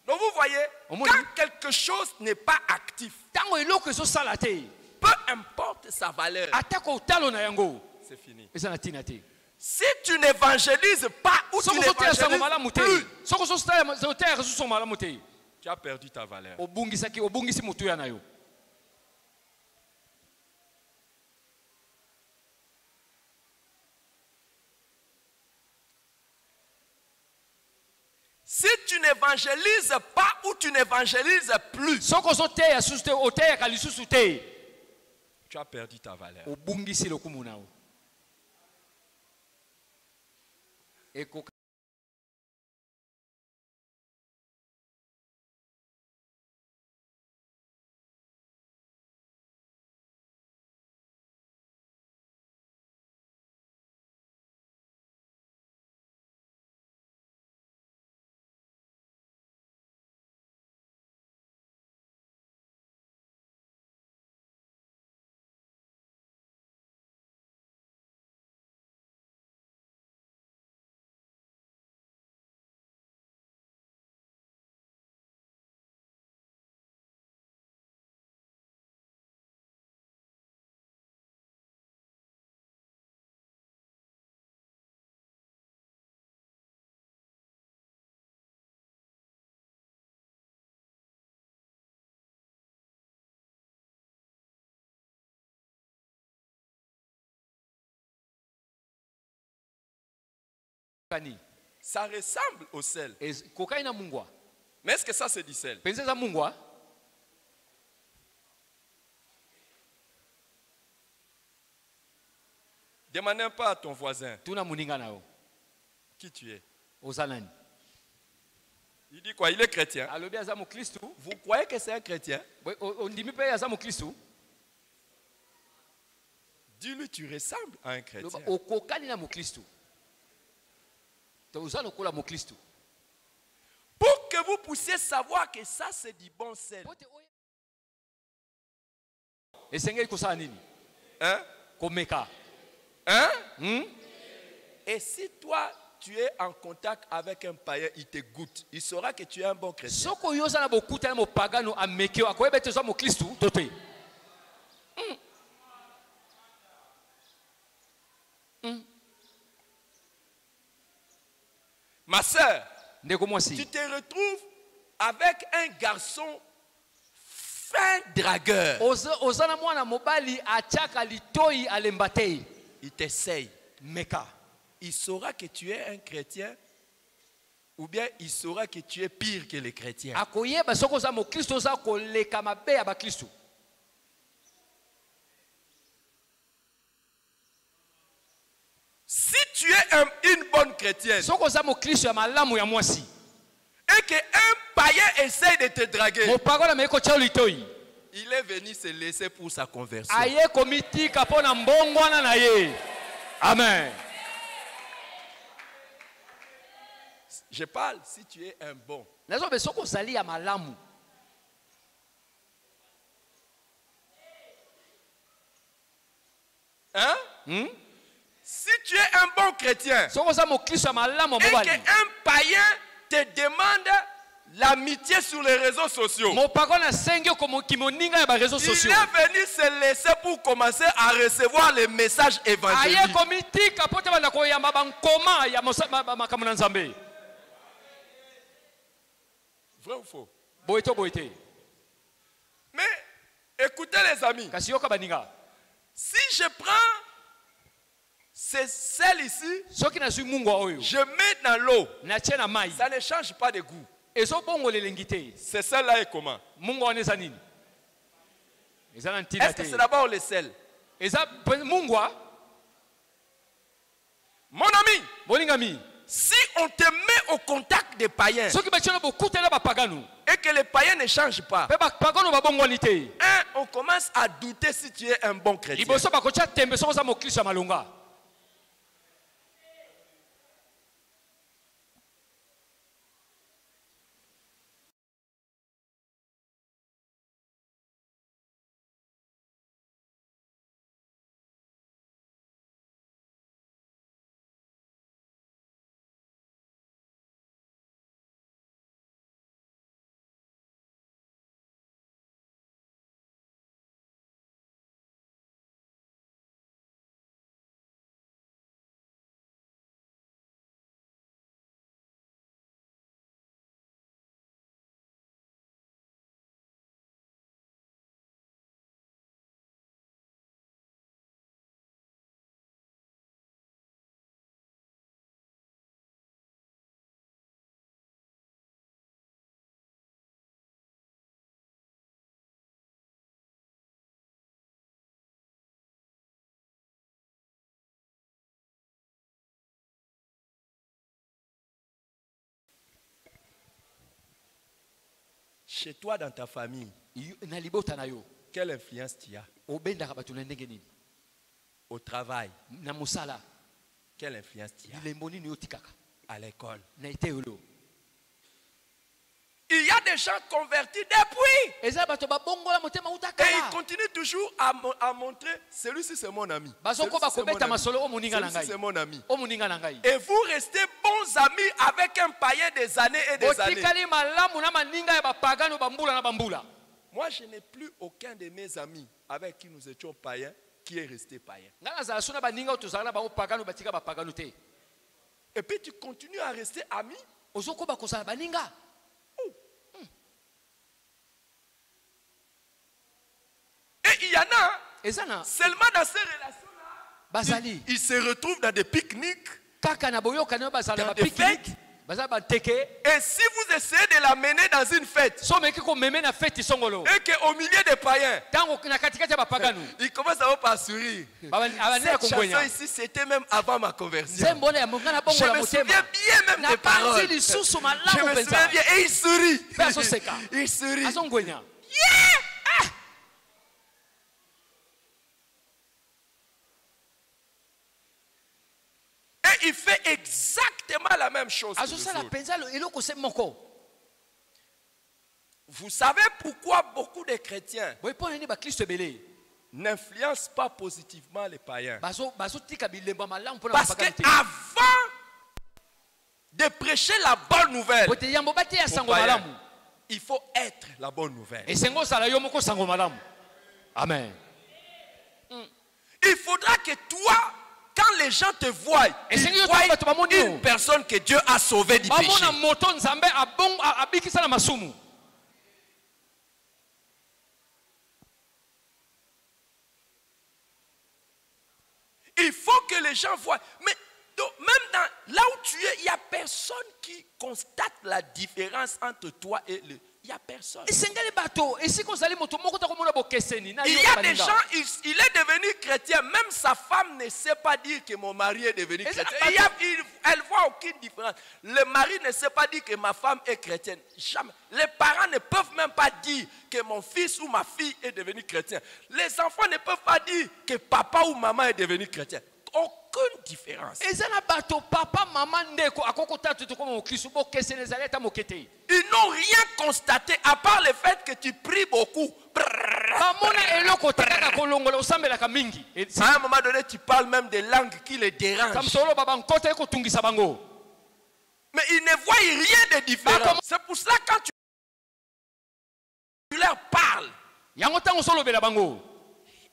Donc vous voyez, Au moins, quand quelque chose n'est pas actif, Tango eloko ezosala te. peu importe sa valeur, Atako talo na yango. c'est fini. Eza na tina te. Si tu n'évangélises pas ou tu Soko so tela sango n'évangélises malamu te. plus, Soko so tela zo tela so malamu te. Tu as perdu ta valeur. obungisi mutuya na yo. Si tu n'évangélises pas ou tu n'évangélises plus, tu as perdu ta valeur. obungisi lokumu na yo. Ça ressemble au sel. Cocaïne mungwa. Mais est-ce que ça c'est du sel? Pensez à mungwa. Demandez un peu à ton voisin Tuna muninga nao. qui tu es. Ozanani. Il dit quoi? Il est chrétien. Alobi aza mukristu. Vous croyez que c'est un chrétien? Ondimi pe aza mukristu. Dis-lui, tu ressembles à un chrétien. Okokani na mukristu. Tozalo kola mukristu. Pour que vous puissiez savoir que ça c'est du bon sel. Esengeli kusala nini? Hein? Komeka. Hein? Et si toi tu es en contact avec un païen, il te goûte. Il saura que tu es un bon chrétien. Soko yoza na bokuta na mopagano amekeo akoyeba te zo mukristu tote. Ma soeur, tu te retrouves avec un garçon fin dragueur. Ozana mwana mobali achaka litoi alembatei. Il t'essaye. Meka. Il saura que tu es un chrétien ou bien il saura que tu es pire que les chrétiens. Akoyeba soko za mokristo za koleka mabe ya bakristo. Si tu es une bonne chrétienne soko za mokristo ya malamu ya mwasi et que un païen essaye de te draguer, mopagola meko cha litoi. Il est venu se laisser pour sa conversion. Aye komitika pona mbongwana na ye. Amen. Je parle si tu es un bon. Nazo be soko zali ya malamu. Hein? Si tu es un bon chrétien soko za mokristo ya malamu et mobali. qu'un païen te demande l'amitié sur les réseaux sociaux, Il est venu se laisser pour commencer à recevoir les messages évangéliques. Vrai ou faux? Mais écoutez les amis, si je prends ce sel ici, je mets dans l'eau, ça ne change pas de goût. Ce sel-là est comment? Est-ce que c'est d'abord le sel? Mon ami, si on te met au contact des païens et que les païens ne changent pas, on commence à douter si tu es un bon chrétien. Chez toi, dans ta famille, na libota na yo quelle influence tu as? obendaka bato na ndenge nini Au travail, na musala quelle influence tu as? bilembo nini otikaka À l'école. na eteyolo Il y a des gens convertis depuis. eza bato babongola motema Et ils utakala continuent toujours à montrer, celui-ci c'est mon ami. bazokoba Celui-ci, c'est mon kobeta ami. masolo o moninga na Celui-ci, c'est ngai mon ami. o moninga na ngai Et vous restez bons amis avec un païen des années et des années. otikali malamu na maninga ya bapagano bambula na bambula. Moi, je n'ai plus aucun de mes amis avec qui nous étions païens qui est resté païen. ngai nazala so na baninga oyo tozala na bango pagano batika bapagano te Et puis tu continues à rester ami. ozokoba kozala baninga Et il y en a, eza na seulement dans ces relations-là, bazali ils se retrouvent dans des pique-niques. kaka na boyokani oyo bazala na Dans des bapiknik fêtes. bazala banteke Et si vous essayez de l'amener dans une fête, so omeki komeme na feti songolo et qu'au milieu des païens, ntango na katikati ya bapagano il commence à pas sourire. abanini ya Cette chanson kongwenya ici, c'était même avant ma conversion. nzembo na ya monga na Je bongola me souviens motema bien même na des paroles. banzi lisusu Je malamu me souviens mpenza bien. Et il sourit. Mpe azoseka. Il sourit. azongwenya Et il fait exactement la même chose que les azosala autres. mpenza eloko se moko Vous savez pourquoi beaucoup de chrétiens boye mpo na nini baklisto ebele n'influencent pas positivement les païens? bazotika bilembo ya malamu mpo na Parce bapagano te qu'avant de prêcher la bonne nouvelle bote yambo bateya aux sango païens, malamu il faut être la bonne nouvelle. esengo ozala yo moko sango malamu amen Il faudra que toi, quand les gens te voient, Et ils Seigneur, voient toi, tu vas m'en dire. une personne que Dieu a sauvée du péché. bamona moto nzambe abikisa na masumu Il faut que les gens voient. Mais donc, même là où tu es, il n'y a personne qui constate la différence entre toi et le. Il n'y a personne. esengeli bato esika ozali moto moko takomona bokeseni na Il yo y a na des baninga. gens, il est devenu chrétien. Même sa femme ne sait pas dire que mon mari est devenu Et ça, chrétien. Elle voit aucune différence. Le mari ne sait pas dire que ma femme est chrétienne. Jamais. Les parents ne peuvent même pas dire que mon fils ou ma fille est devenu chrétien. Les enfants ne peuvent pas dire que papa ou maman est devenu chrétien. Aucune différence. eza na bato papa mama ndeko akokota te tokoma mokristo bokeseni ezali ata moke te Ils n'ont rien constaté à part le fait que tu pries beaucoup. bamona eloko te kaka kolongola osambelaka mingi À un moment donné, tu parles même des langues qui les dérangent. kamsolo babankota ekotungisa bango Mais ils ne voient rien de différent. C'est pour cela quand tu leur parles, yango ntango osolobela bango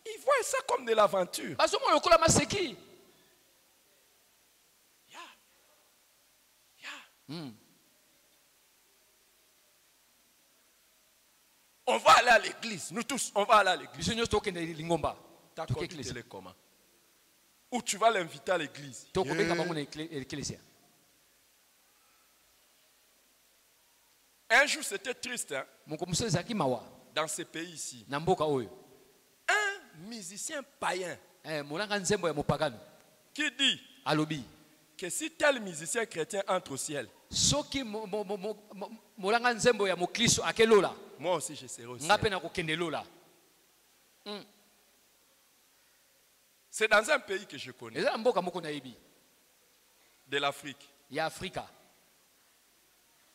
ils voient ça comme de l'aventure. bazomona lokola maseki On va aller à l'église. Nous tous, on va aller à l'église. biso nyonso tokende lingomba Ta toke conduite, eklesi elle est comment? Ou tu vas l'inviter à l'église. tokobenga bango na eklesia Un jour, c'était triste hein, moko mosusu ezalaki mawa dans ce pays ici. na mboka oyo Un musicien païen molanga nzembo ya mopagano qui dit alobi que si tel musicien chrétien entre au ciel, soki molanga nzembo ya moklisto akelola moi aussi je serai au ciel. nga mpe nakokende lola C'est dans un pays que je connais, eza na mboka moko nayebi de l'Afrique. ya afrika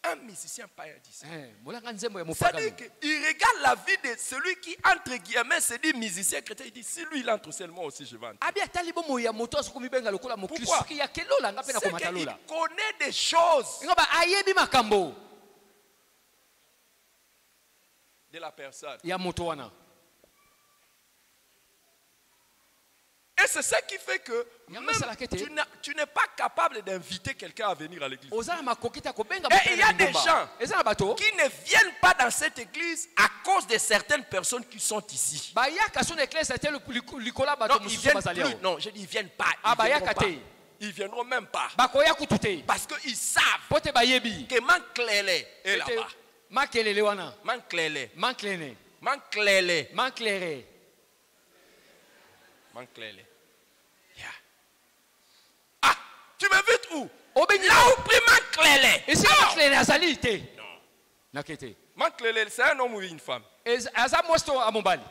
Un musicien païen dit ça. molanga nzembo ya C'est-à-dire mopagano qu'il regarde la vie de celui qui, entre guillemets, se dit musicien chrétien. Il dit, si lui il entre au ciel, moi aussi je vais entrer. abi atali bomoi ya moto asokomibenga lokola moklisto Pourquoi? soki yakelola nga mpe C'est nakomata qu'il lola connaît des choses ngoba ayebi makambo de la personne. ya moto wana Et c'est ça qui fait que Yango même esalaka ete tu n'es pas capable d'inviter quelqu'un à venir à l'église. oza na makoki te ya kobenga Et il y a des gens eza na bato qui ne viennent pas dans cette église à cause de certaines personnes qui sont ici. bayaka so na eklese te likola bato Non, ils mosusu viennent bazali plus. awa Non, je dis ils viennent pas. Ah, Ils viendront bayaka pas. te. Ils viendront même pas. bakoya kutu te Parce qu'ils savent mpo te bayebi que Manklele est ete là-bas. makelele wana Manklele. manklene Manklele. manklere Manklele. Yeah. Ah, tu m'invites où? obengi Là où prie Manklele. esi manklene azali te nakete Manklele, c'est un homme ou une femme? aza mwasi to amobali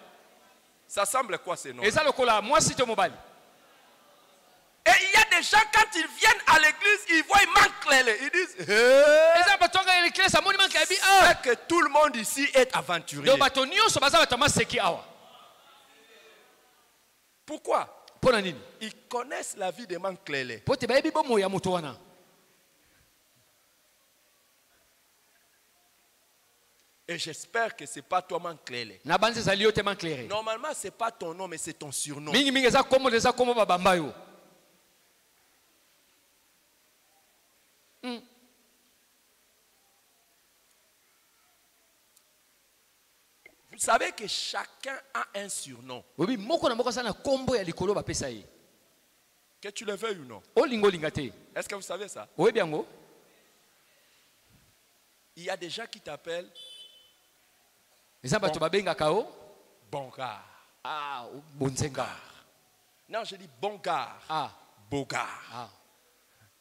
Ça semble à quoi ces noms? eza lokola mwasi to mobali. Et il y a des gens, quand ils viennent à l'église, ils voient Manklele. Ils disent eza batonga l'église amoni manke abi ah que tout le monde ici est aventurier. do bato nyonso baza bato maseki awa. Pourquoi? Pona nini? Ils connaissent la vie de Manklele. Po te bayebi bomo ya moto wana. Et j'espère que ce n'est pas toi Manklele. Na banze zali yo te Manklele. Normalement, ce n'est pas ton nom, mais c'est ton surnom. Mingi mingi eza komo babamba yo. Vous savez que chacun a un surnom. Oui, moko na moko sana kombo ya likolo ba pesa ye. Que tu le veuilles ou non. O lingo lingate. Est-ce que vous savez ça? Oui biango. Il y a des gens qui t'appellent Eza bato babenga kao Bongar. ah bonzenga. Non, je dis Bongar. Ah Bogar. ah.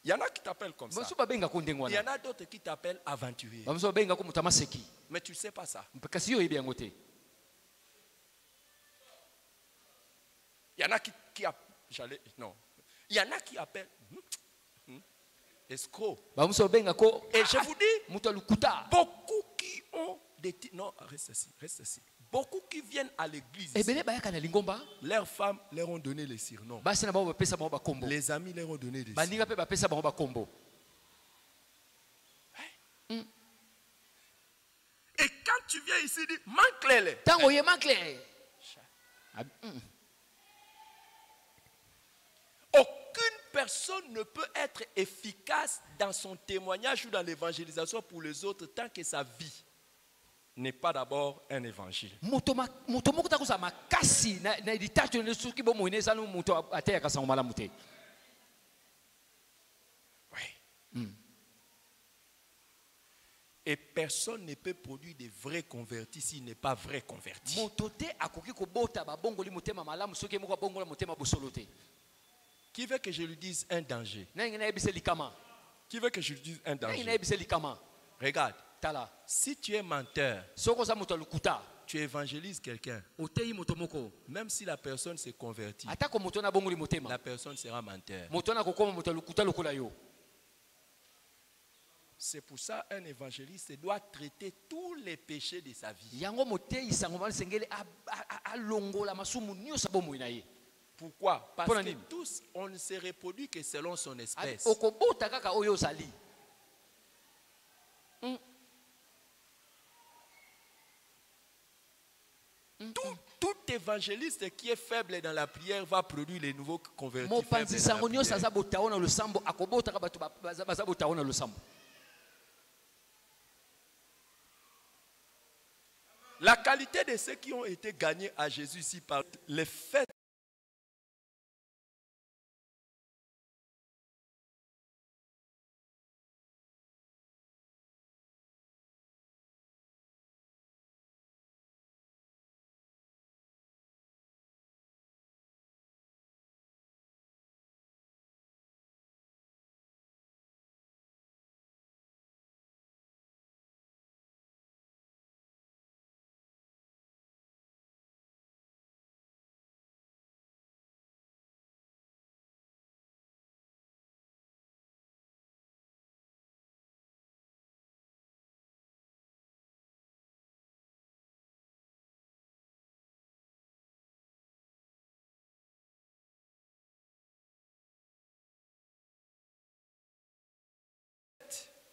Il y en a qui t'appellent comme ça. Baso babenga ko Il y ndengwana. en a d'autres qui t'appellent aventurier. Baso babenga ko mutama seki. Mais tu ne sais pas ça. Kasi yo yebi yango te. Il y en a qui non. Il y en a qui appellent escroc. Baso babenga ko Et je vous dis, muto lukuta. beaucoup qui ont des non, reste ici. Beaucoup qui viennent à l'église, Ebele bayaka na lingomba. leurs femmes leur ont donné les surnoms. Basi na ba pesa ba kombo. Les amis leur ont donné des surnoms. Baninga pe ba pesa ba kombo. Et quand tu viens ici, dis Manklele. Tango ye Manklele. Aucune personne ne peut être efficace dans son témoignage ou dans l'évangélisation pour les autres tant que sa vie n'est pas d'abord un évangile. Moto moko ta kusa makasi na editatu ne suki bo moine sanu moto ateya kasa ngomala mute. Oui. Et personne ne peut produire des vrais convertis s'il n'est pas vrai converti. Moto te akoki ko bota ba bongoli mutema malamu soki moko bongola mutema bosolote. Qui veut que je lui dise un danger? Qui veut que je lui dise un danger? Regarde. Si tu es menteur, tu évangélises quelqu'un, même si la personne s'est convertie, la personne sera menteur. C'est pour ça qu'un évangéliste doit traiter tous les péchés de sa vie. Pourquoi? Parce que tous, on ne se reproduit que selon son espèce. Tout évangéliste qui est faible dans la prière va produire les nouveaux convertis faibles dans la prière. La qualité de ceux qui ont été gagnés à Jésus ici par le fait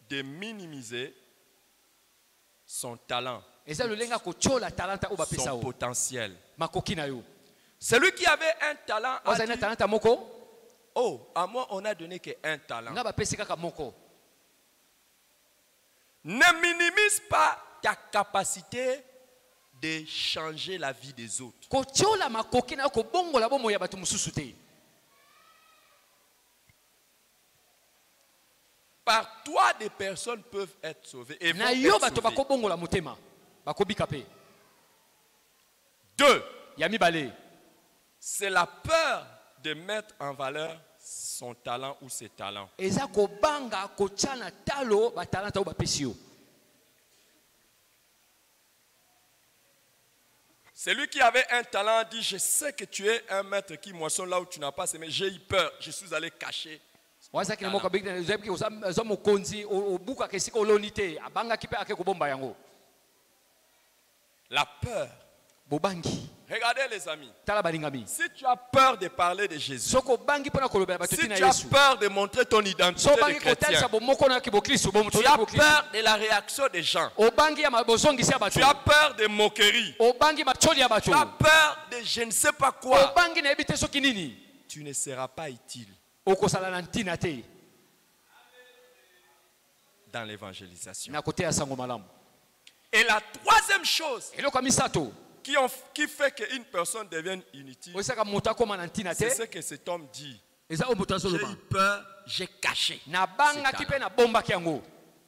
de minimiser son talent, son potentiel. Celui qui avait un talent a dit, oh, à moi on a donné qu'un talent. Ne minimise pas ta capacité de changer la vie des autres. Par toi, des personnes peuvent être sauvées. Et vont être sauvées. Deux, c'est la peur de mettre en valeur son talent ou ses talents. Celui qui avait un talent dit, je sais que tu es un maître qui moissonne là où tu n'as pas semé. J'ai eu peur, je suis allé cacher. La peur. Regardez les amis. Si tu as peur de parler de Jésus, si tu as peur de montrer ton identité de chrétien, tu as peur de la réaction des gens, tu as peur de moqueries, tu as peur de je ne sais pas quoi, tu ne seras pas utile dans l'évangélisation. Et la troisième chose qui fait qu'une personne devienne inutile, c'est ce que cet homme dit. J'ai eu peur, j'ai caché.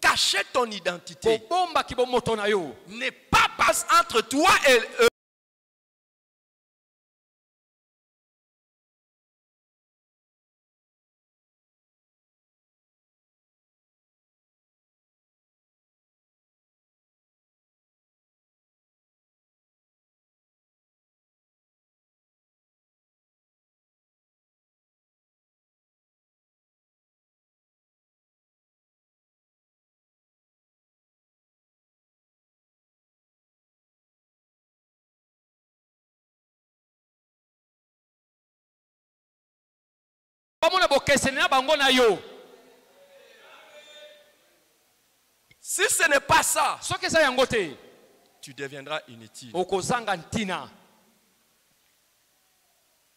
Cacher ton identité n'est pas parce entre toi et eux. Si ce n'est pas ça, tu deviendras inutile.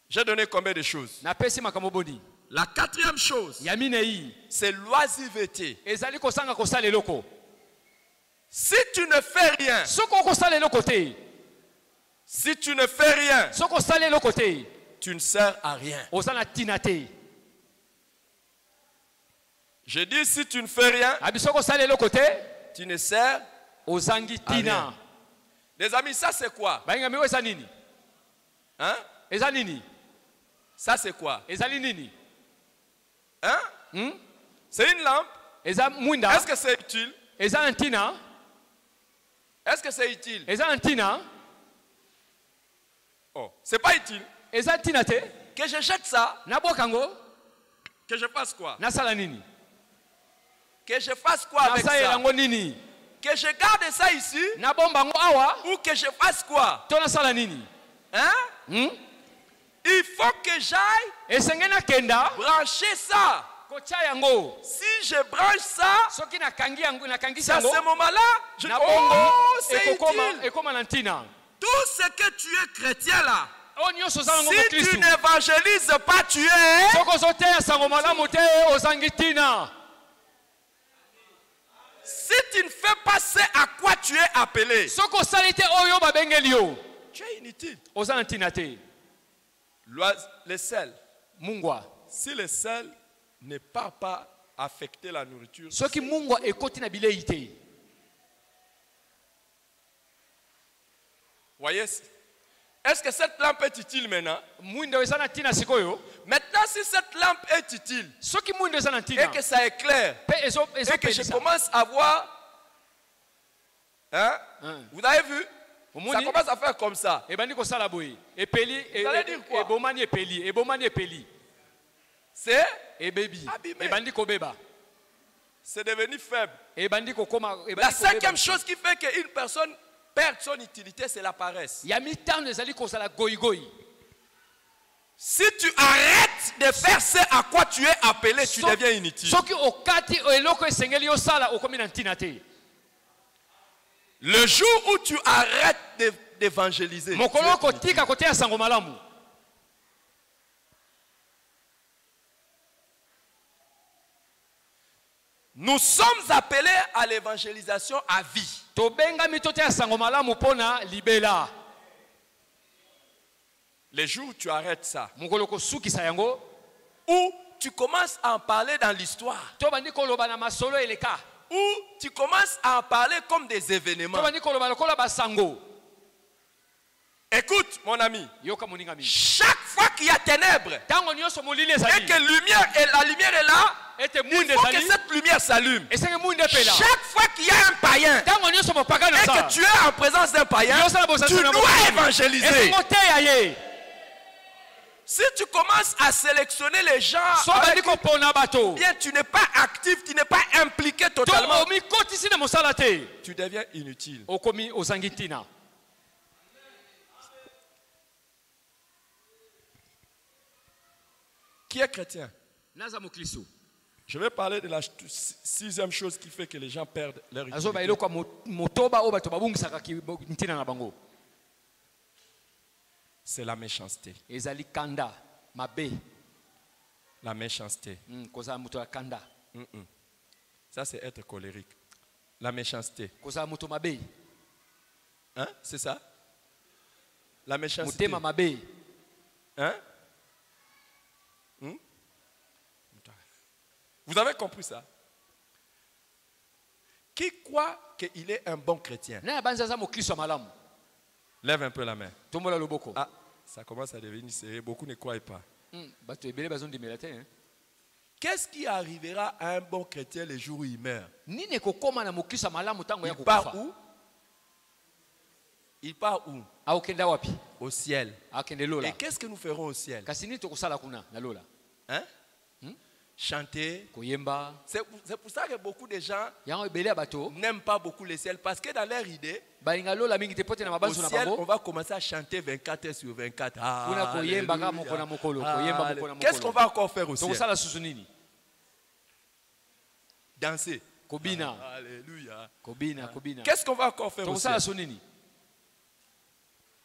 J'ai donné combien de choses? La quatrième chose, c'est l'oisiveté. Si tu ne fais rien, si tu ne fais rien, tu ne sers à rien. Je dis si tu ne fais rien, tu ne sers à rien. Les amis, ça c'est quoi? Hein? Ça c'est quoi? Hein? C'est une lampe? Est-ce que c'est utile? Est-ce que c'est utile? Oh, c'est pas utile. Que je jette ça? Que je fasse quoi? Que je fasse quoi avec ça? Que je garde ça ici? Ou que je fasse quoi? Hein? Il faut que j'aille brancher ça. Si je branche ça, c'est à ce moment-là, c'est utile. Tout ce que tu es chrétien là, si tu n'évangélises pas, tu es. Si tu ne fais pas ce à quoi tu es appelé, tu es inutile. Le sel. Si le sel ne part pas affecter la nourriture, voyez, est-ce que cette lampe est utile maintenant? Maintenant, si cette lampe est utile et que ça éclaire et que je commence à voir, hein? Vous avez vu? Ça commence à faire comme ça. Vous allez dire quoi? C'est abîmé. C'est devenu faible. La cinquième chose qui fait qu'une personne perd son utilité, c'est la paresse. Si tu arrêtes de faire ce à quoi tu es appelé, tu deviens inutile. Le jour où tu arrêtes d'évangéliser, nous sommes appelés à l'évangélisation à vie. Les jours où tu arrêtes ça, ou tu commences à en parler dans l'histoire, ou tu commences à en parler comme des événements. Écoute mon ami, chaque fois qu'il y a ténèbres et que la lumière est là, ete il munde faut que ezali cette lumière s'allume. esenge munde epela Chaque fois qu'il y a un païen ntango nyonso mopagano et osala que tu es en présence d'un païen, yosala tu bosasi na dois mopagano évangéliser. esengo oteya ye Si tu commences à sélectionner les gens, so bandi avec kopona bato bien tu n'es pas actif, tu n'es pas impliqué to totalement, omikotisi na mosala te tu deviens inutile. okomi ozangi ntina Qui est chrétien? naza moklisto Je vais parler de la sixième chose qui fait que les gens perdent leur azoba utilité. eloko ya motoba oyo bato babungisaka ntina na bango C'est la méchanceté. ezali kanda mabe La méchanceté. kozala moto ya kanda Ça, c'est être colérique. La méchanceté. kozala moto mabe Hein? C'est ça? La méchanceté. motema mabe Hein? Vous avez compris ça? Qui croit qu'il est un bon chrétien? nani abanzi aza moklisto ya malamu Lève un peu la main. tombola loboko Ah, ça commence à devenir sérieux. Beaucoup ne croient pas. bato ebele bazondimela te Qu'est-ce qui arrivera à un bon chrétien le jour où il meurt? nini ekokóma na moklisto ya malamu ntango ya Il part kokufa où? Il part où? aokenda wapi Au ciel. akende lola Et qu'est-ce que nous ferons au ciel? kasi nini tokosala kuna na lola Hein? Chanter. koyemba C'est pour ça que beaucoup de gens yango ebele ya bato n'aiment pas beaucoup le ciel. Parce que dans leur idée, balinga lola mingi te pote na au mabanzo na ciel, on bango va commencer à chanter 24 heures sur 24. kuna koyemba kaka moko na mokolo koyemba moko na Qu'est-ce qu'on mokolo va encore faire au ciel? tokosala susu nini Danser. kobina Alléluia. kobina Qu'est-ce qu'on va encore faire au ciel? tokosala su nini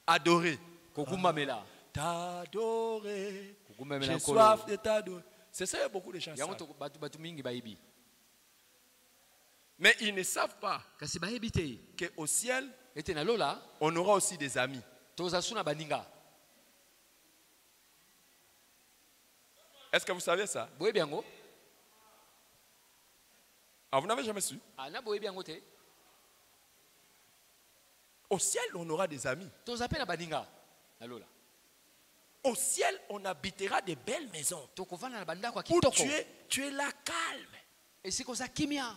Adorer. kokumbamela T'adorer. kokumbamela J'ai nkolo soif de t'adorer. C'est ça, beaucoup de gens yango savent. bato mingi bayebi Mais ils ne savent pas kasi bayebi te qu'au ciel, ete na lola on aura aussi des amis. toza su na baninga Est-ce que vous savez ça? boyebi yango Ah, vous n'avez jamais su? na boyebi yango te Au ciel, on aura des amis. toza mpe na baninga na lola Au ciel, on habitera des belles maisons. tokovanda na bandako ya Où kitoko tu es là calme. esika oza kimia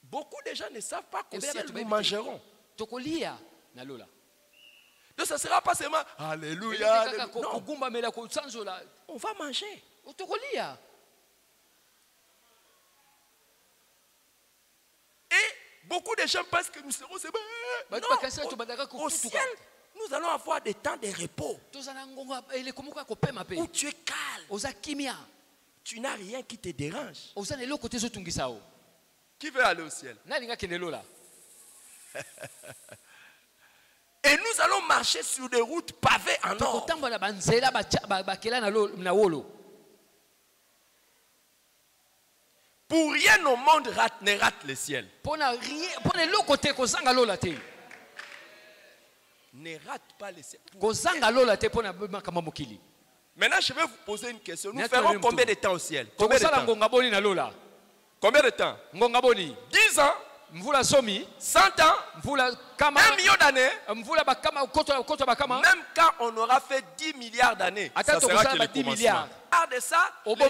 Beaucoup de gens ne savent pas qu'au Eh bien, ciel, tu nous vas mangerons. tokolia na lola Donc, ce ne sera pas seulement Alléluia. Alléluia. Non, kogumbamela kosanzola on va manger. tokolia Et beaucoup de gens pensent que nous serons... Bato bakasi tobandaka Non, au kofutuka. ciel, nous allons avoir des temps de repos. toza na ngonga eleko moko ya kopema Où mpe tu es calme. oza kimia Tu n'as rien qui te dérange. oza na eloko te ezotungisa o Qui veut aller au ciel? nalinga kende lola Et nous allons marcher sur des routes pavées en or. tokotambola banzela bakela na wolo Pour rien au monde ne rate le ciel. mpona eloko te kozanga lola te Ne rate pas le ciel. kozanga lola te mpona makambo mokili Maintenant, je vais vous poser une question. Nous N'est-ce ferons pas combien le de temps au ciel? Combien de tokosala temps? ngonga boni na lola Combien de temps? ngonga boni 10 ans, mvula somi 100 ans, mvula kama 1 million d'années. mvula bakama koto bakama Même quand on aura fait 10 milliards d'années, ata ça sera tokosala que ba le 10 commencement. milliards À part de ça, Obo-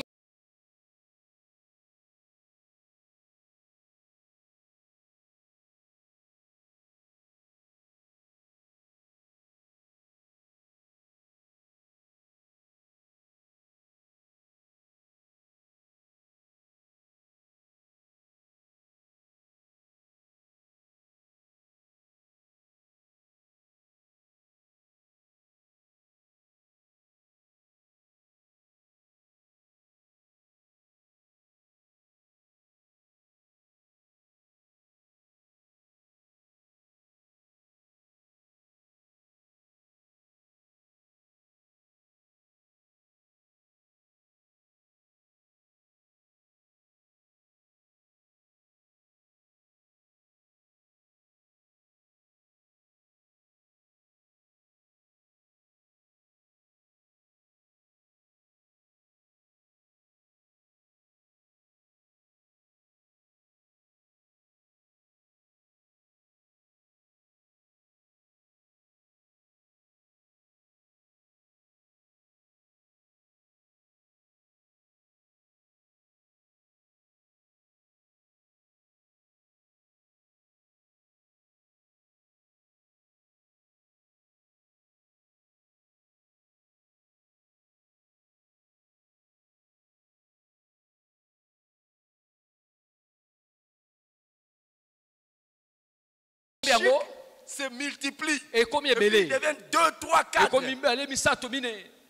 yango se multiplient. et comme Et puis ils belé deviennent 2, 3, et 4. comme mibale misato mine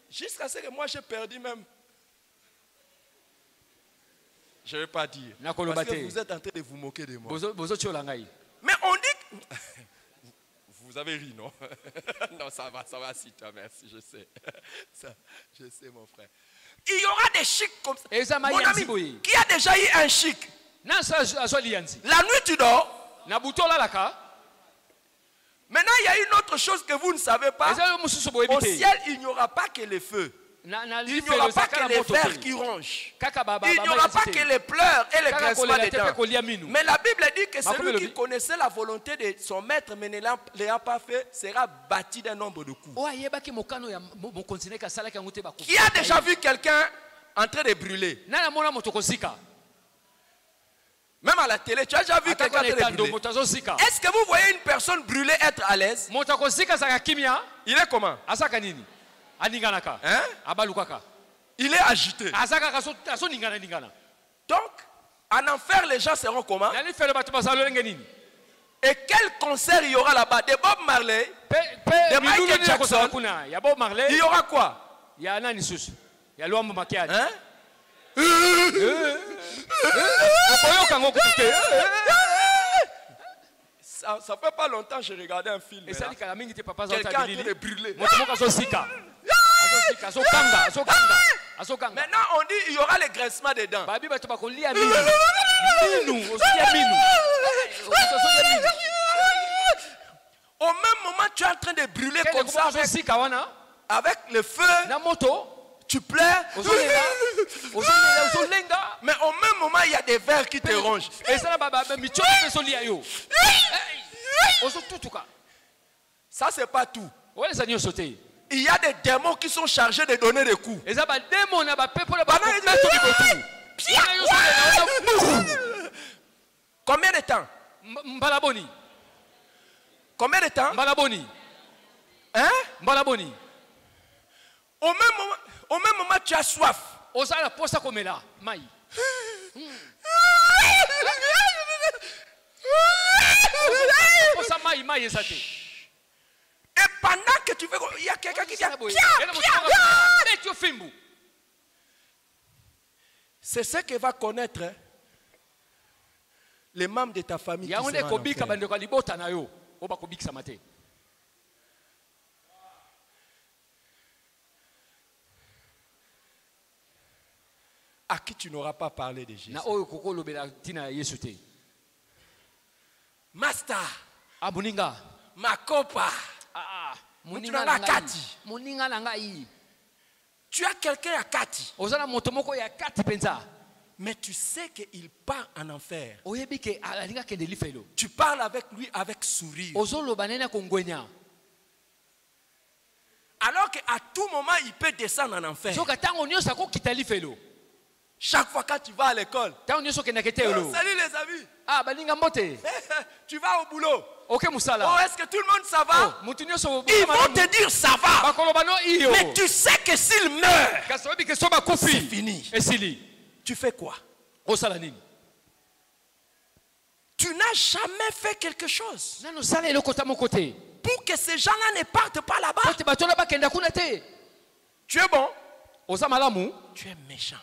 Jusqu'à ce que moi j'ai perdu même. Je ne vais pas dire. Parce que vous êtes en train de vous moquer de moi. bozo tiola ngai. Mais on dit que... Vous avez ri, non? Non, ça va, si toi, merci, je sais. Ça, je sais, mon frère. Il y aura des chics comme ça. Et ça m'a Mon ami, qui a déjà eu un chic? La nuit, tu dors. Maintenant, il y a une autre chose que vous ne savez pas. Au ciel, il n'y aura pas que les feux. Il n'y aura pas que les vers qui rongent. Il n'y aura pas que les pleurs et les grincements des dents. Mais la Bible dit que celui qui connaissait la volonté de son maître mais ne l'a pas fait sera bâti d'un nombre de coups. Qui a déjà vu quelqu'un en train de brûler? Même à la télé, tu as déjà vu quelqu'un en train de brûler? Est-ce que vous voyez une personne brûler être à l'aise? Il est comment? Hein? Il est agité. Donc, en enfer, les gens seront comment? Et quel concert il y aura là-bas? De Bob Marley, de Michael Jackson. Il y aura quoi? Hein? Ça fait pas longtemps que j'ai regardé un film. Quelqu'un est en train de brûler. Maintenant on dit il y aura les grincements des dents. Au même moment tu es en train de brûler comme ça avec le feu. Tu pleures. Mais au même moment il y a des vers qui te rongent. Ça c'est pas tout. Il y a des démons qui sont chargés de donner des coups. Combien de temps? Combien de temps? Hein? Au même moment tu as soif. Et pendant que tu veux, il y a quelqu'un qui dit c'est ce que va connaître les membres de ta famille qui seront en enfer. À qui tu n'auras pas parlé de Jésus. Master. Makopa. Tu as quelqu'un à Kati. Mais tu sais qu'il part en enfer. Tu parles avec lui avec sourire. Alors qu'à tout moment, il peut descendre en enfer. Chaque fois que tu vas à l'école, salut les amis. Tu vas au boulot. Oh, est-ce que tout le monde ça va? Ils vont te dire ça va. Mais tu sais que s'il meurt, c'est fini. Tu fais quoi? Tu n'as jamais fait quelque chose pour que ces gens-là ne partent pas là-bas. Tu es bon. Tu es méchant.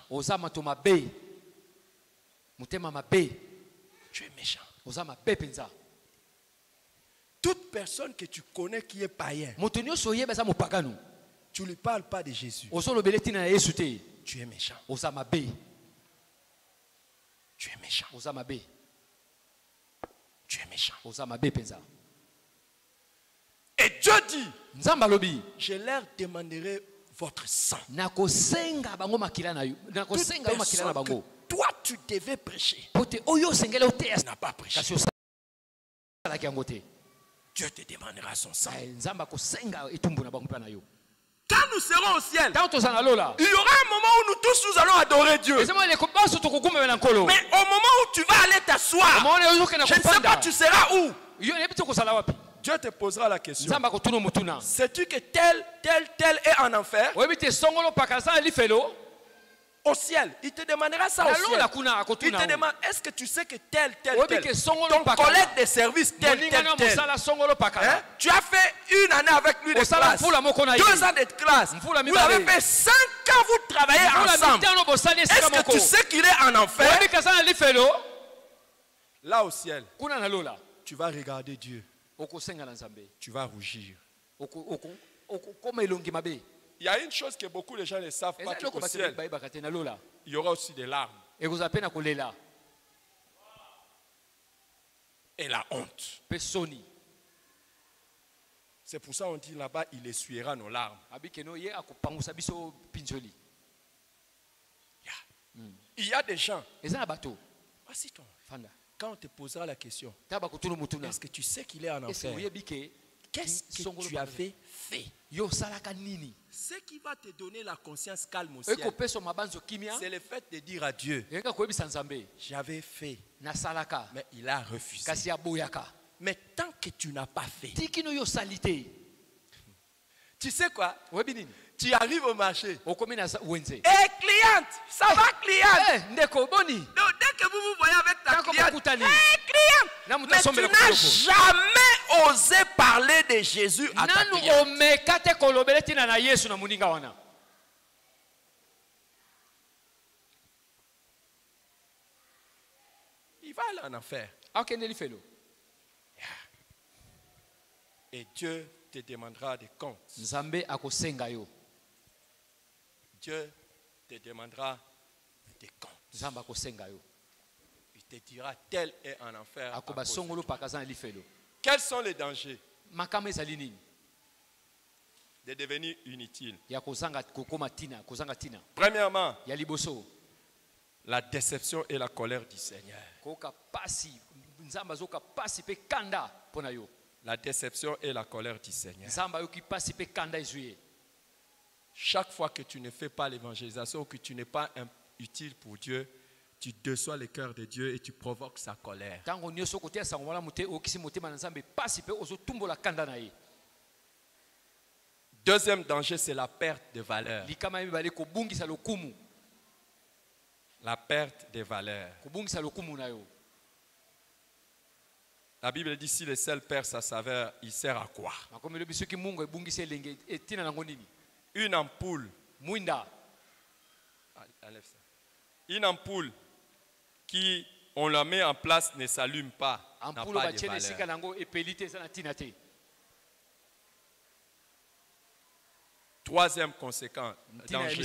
Tu es méchant. Toute personne que tu connais qui est païen, tu ne lui parles pas de Jésus. Tu es méchant. Tu es méchant. Tu es méchant. Et Dieu dit, je leur demanderai votre sang. Toi tu devais prêcher. Tu n'as pas prêché. Dieu te demandera son sang. Quand nous serons au ciel, il y aura un moment où nous tous nous allons adorer Dieu. Mais au moment où tu vas aller t'asseoir, je ne sais pas tu seras où. Dieu te posera la question. Sais-tu que tel est en enfer? au ciel. Il te demandera ça au ciel. Il te demande, est-ce que tu sais que tel, ton collègue de service, tel. Hein? Tu as fait une année avec lui de classe, 2 ans de classe. Vous avez fait 5 ans, vous travaillez ensemble. Est-ce que tu sais qu'il est en enfer? Là au ciel, tu vas regarder Dieu. Tu vas rougir. Il y a une chose que beaucoup de gens ne savent pas, qu'au ciel, il y aura aussi des larmes. Et la honte. C'est pour ça qu'on dit là-bas, il essuiera nos larmes. Il y a des gens. Assis-toi. Quand on te posera la question, est-ce que tu sais qu'il est en enfer? Qu'est-ce que tu avais fait? Ce qui va te donner la conscience calme au ciel, c'est le fait de dire à Dieu, j'avais fait, mais il a refusé. Mais tant que tu n'as pas fait, tu sais quoi? Tu arrives au marché. Et cliente, ça va cliente. Donc dès que vous vous voyez avec ta cliente, cliente. Mais tu n'as jamais osé parler de Jésus à ta cliente. Il va aller en enfer. Et Dieu te demandera des comptes. Dieu te demandera des comptes. Il te dira tel est en enfer. Quels sont les dangers de devenir inutile? Premièrement, la déception et la colère du Seigneur. La déception et la colère du Seigneur. Chaque fois que tu ne fais pas l'évangélisation, que tu n'es pas utile pour Dieu, tu déçois le cœur de Dieu et tu provoques sa colère. Deuxième danger, c'est la perte de valeur. La perte de valeur. La Bible dit si le sel perd sa saveur, il sert à quoi? Une ampoule. Une ampoule qui, on la met en place, ne s'allume pas. N'a pas de valeur. Troisième conséquence, danger.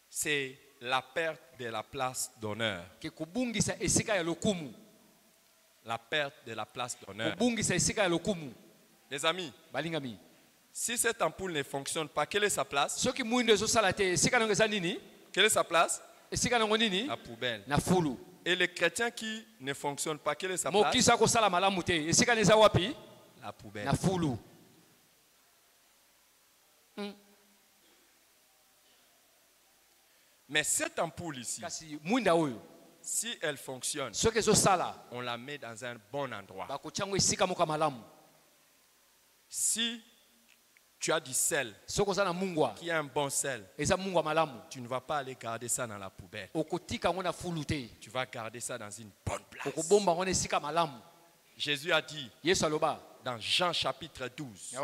C'est la perte de la place d'honneur. La perte de la place d'honneur. Les amis, si cette ampoule ne fonctionne pas, quelle est sa place? Quelle est sa place? La poubelle. Et les chrétiens qui ne fonctionnent pas, quelle est sa place? La poubelle. Mais cette ampoule ici, si elle fonctionne, on la met dans un bon endroit. Si tu as du sel, qui est un bon sel, tu ne vas pas aller garder ça dans la poubelle. Tu vas garder ça dans une bonne place. Jésus a dit dans Jean chapitre 12,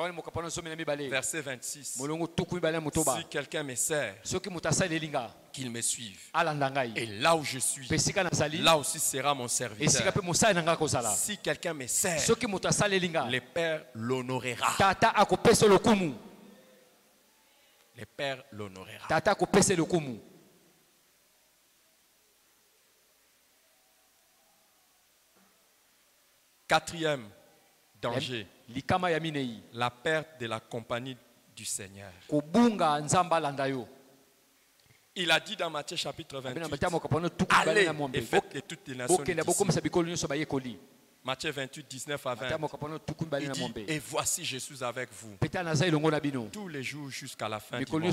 verset 26, si quelqu'un me sert, qu'il me suive. Et là où je suis, là aussi sera mon serviteur. Si quelqu'un me sert, le Père l'honorera. Le Père l'honorera. Quatrième danger, la perte de la compagnie du Seigneur. Il a dit dans Matthieu chapitre 28, allez et faites de toutes les nations des disciples. Matthieu 28, 19 à 20. Il dit, et voici je suis avec vous tous les jours jusqu'à la fin du monde.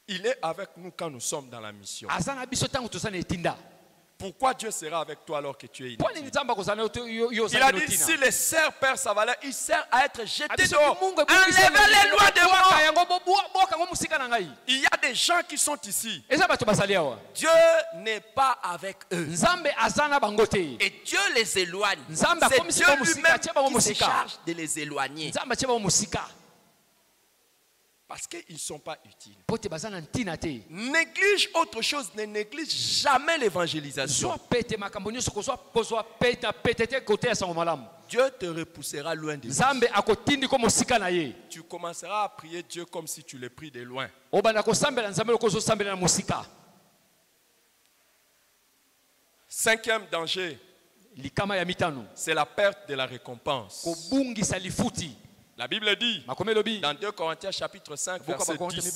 Il est avec nous quand nous sommes dans la mission. Pourquoi Dieu sera avec toi alors que tu es Poni inutile? nzamba kozana yo Il a dit, si les serfs perdent sa valeur, il sert à être jeté dehors. Enlevez-les loin de moi. Il y a des gens qui sont ici. Dieu n'est pas avec eux. Et Dieu les éloigne. C'est Dieu lui-même qui se charge de les éloigner. Parce qu'ils ne sont pas utiles. Néglige autre chose, ne néglige jamais l'évangélisation. Dieu te repoussera loin de lui. Tu commenceras à prier Dieu comme si tu le pries de loin. Cinquième danger, c'est la perte de la récompense. La Bible dit dans 2 Corinthiens chapitre 5 verset 10,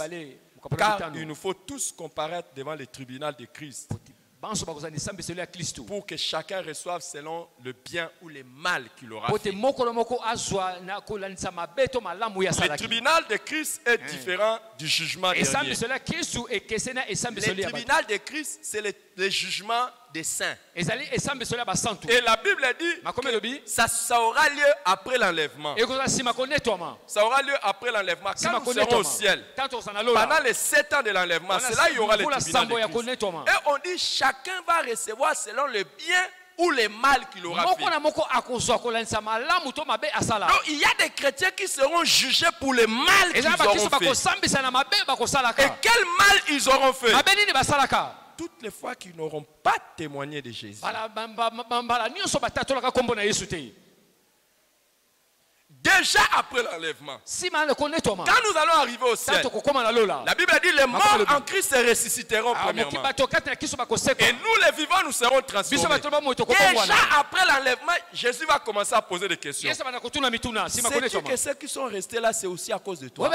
car il nous faut tous comparaître devant le tribunal de Christ pour que chacun reçoive selon le bien ou le mal qu'il aura fait. Le tribunal de Christ est différent du jugement dernier. Le tribunal de Christ, c'est le jugement des saints. Et la Bible dit que ça aura lieu après l'enlèvement. Ça aura lieu après l'enlèvement. Quand nous serons au ciel, pendant les 7 ans de l'enlèvement, c'est là qu'il y aura le tribunal de Christ. Et on dit chacun va recevoir selon le bien ou le mal qu'il aura fait. Donc il y a des chrétiens qui seront jugés pour le mal qu'ils auront fait. Et quel mal ils auront fait? Toutes les fois qu'ils n'auront pas témoigné de Jésus. Déjà après l'enlèvement, quand nous allons arriver au ciel, la Bible a dit les morts en Christ se ressusciteront premièrement. Et nous les vivants, nous serons transformés. Déjà après l'enlèvement, Jésus va commencer à poser des questions. C'est que ceux qui sont restés là, c'est aussi à cause de toi.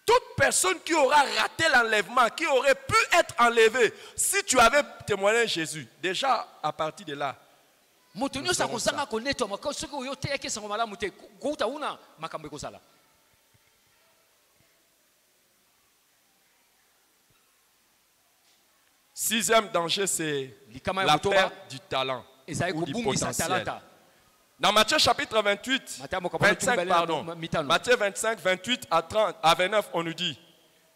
Toute personne qui aura raté l'enlèvement, qui aurait pu être enlevée, si tu avais témoigné Jésus, déjà à partir de là, sixième danger, c'est la perte du talent ou du potentiel. Dans Matthieu chapitre 28, 25, pardon, Matthieu 25, 28 à 30, à 29, on nous dit,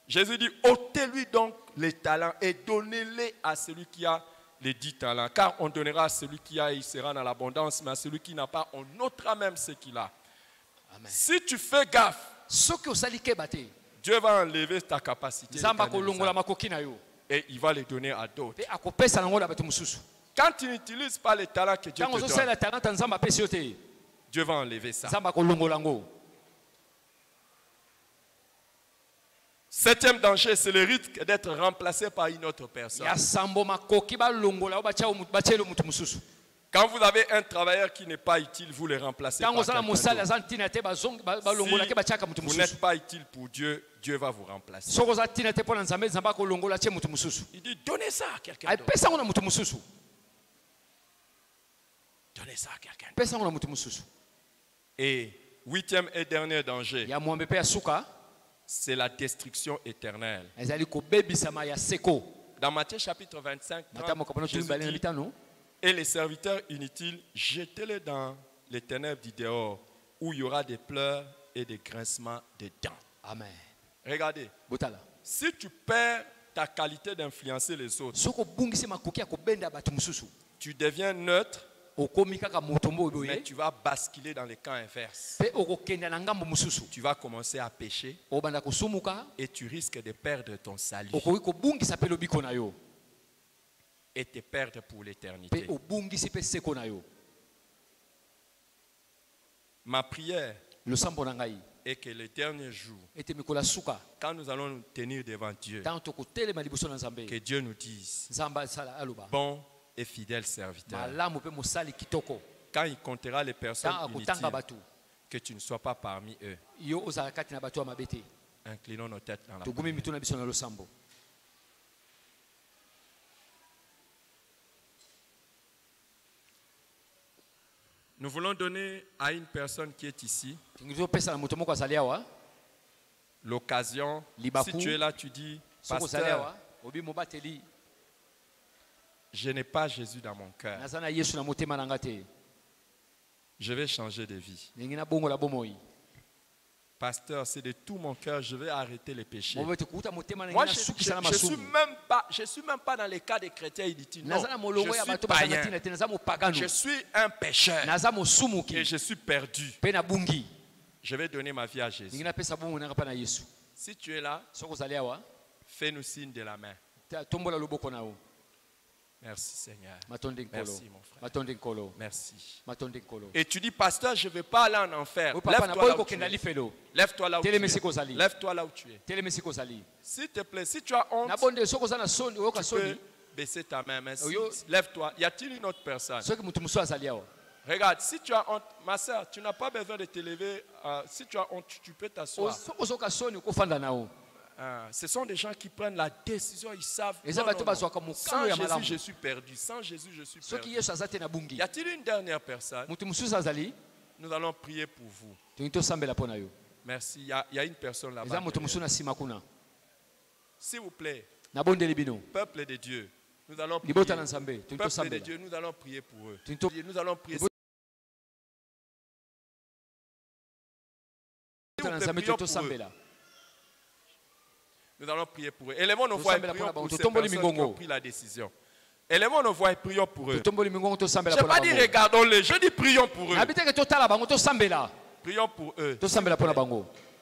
Jésus dit, ôtez-lui donc les talents et donnez-les à celui qui a les 10 talents. Car on donnera à celui qui a, il sera dans l'abondance, mais à celui qui n'a pas, on ôtera même ce qu'il a. Amen. Si tu fais gaffe, Dieu va enlever ta capacité et il va les donner à d'autres. Quand tu n'utilises pas les talents que Dieu te donne, Dieu va enlever ça. Septième danger, c'est le risque d'être remplacé par une autre personne. Quand vous avez un travailleur qui n'est pas utile, vous le remplacez par quelqu'un d'autre. Si vous n'êtes pas utile pour Dieu, Dieu va vous remplacer. Il dit, donnez ça à quelqu'un d'autre. Donnez ça à quelqu'un d'autre. Et huitième et dernier danger, c'est la destruction éternelle. Dans Matthieu chapitre 25, 30, Jésus dit, et les serviteurs inutiles, jetez-les dans les ténèbres du dehors, où il y aura des pleurs et des grincements de dents. Amen. Regardez, si tu perds ta qualité d'influencer les autres, tu deviens neutre, mais tu vas basculer dans les camps inverses. Tu vas commencer à pécher et tu risques de perdre ton salut et te perdre pour l'éternité. Ma prière est que les derniers jours, quand nous allons nous tenir devant Dieu, que Dieu nous dise, bon et fidèle serviteur, quand il comptera les personnes inutiles, que tu ne sois pas parmi eux. Inclinons nos têtes dans la prière. Nous voulons donner à une personne qui est ici l'occasion, si tu es là, tu dis, Pasteur, je n'ai pas Jésus dans mon cœur. Je vais changer de vie. Pasteur, c'est de tout mon cœur, je vais arrêter les péchés. Moi, je suis même pas dans les cas des chrétiens inutiles. Non, je suis païen. Je suis un pécheur. Et je suis perdu. Je vais donner ma vie à Jésus. Si tu es là, fais-nous signe de la main. Merci Seigneur. Merci mon frère. Merci. Et tu dis, pasteur, je ne vais pas aller en enfer. Lève-toi là où tu es. Lève-toi là où tu es. S'il te plaît, si tu as honte, tu peux baisser ta main. Lève-toi. Y a-t-il une autre personne? Regarde, si tu as honte, ma soeur, tu n'as pas besoin de te lever. Si tu as honte, tu peux t'asseoir. Ce sont des gens qui prennent la décision, ils savent. Non. Sans Jésus, je suis perdu. Sans Jésus, je suis perdu. Y a-t-il une dernière personne? Nous allons prier pour vous. Merci. Il y a une personne là-bas. S'il vous plaît, peuple de Dieu, nous allons prier. Peuple de Dieu, nous allons prier pour eux. Nous allons prier. Nous allons prier pour eux. Élevons nos voix et prions pour ces personnes qui ont pris la décision. Élevons nos voix et prions pour eux. Je n'ai pas dit regardons-les, je dis prions pour eux. Prions pour eux.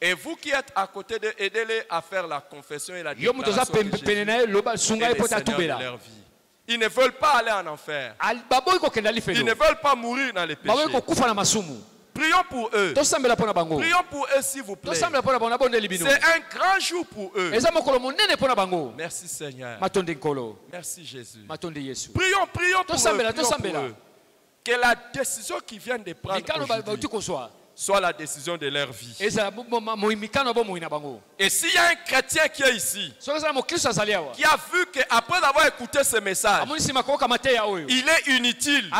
Et vous qui êtes à côté d'eux, aidez-les à faire la confession et la déclaration de Jésus et le Seigneur de leur vie. Ils ne veulent pas aller en enfer. Ils ne veulent pas mourir dans les péchés. Prions pour eux. Prions pour eux s'il vous plaît. C'est un grand jour pour eux. Merci Seigneur. Merci Jésus. Prions pour eux. Que la décision qu'ils viennent de prendre aujourd'hui soit la décision de leur vie. Et s'il y a un chrétien qui est ici, qui a vu qu'après avoir écouté ce message, il est inutile,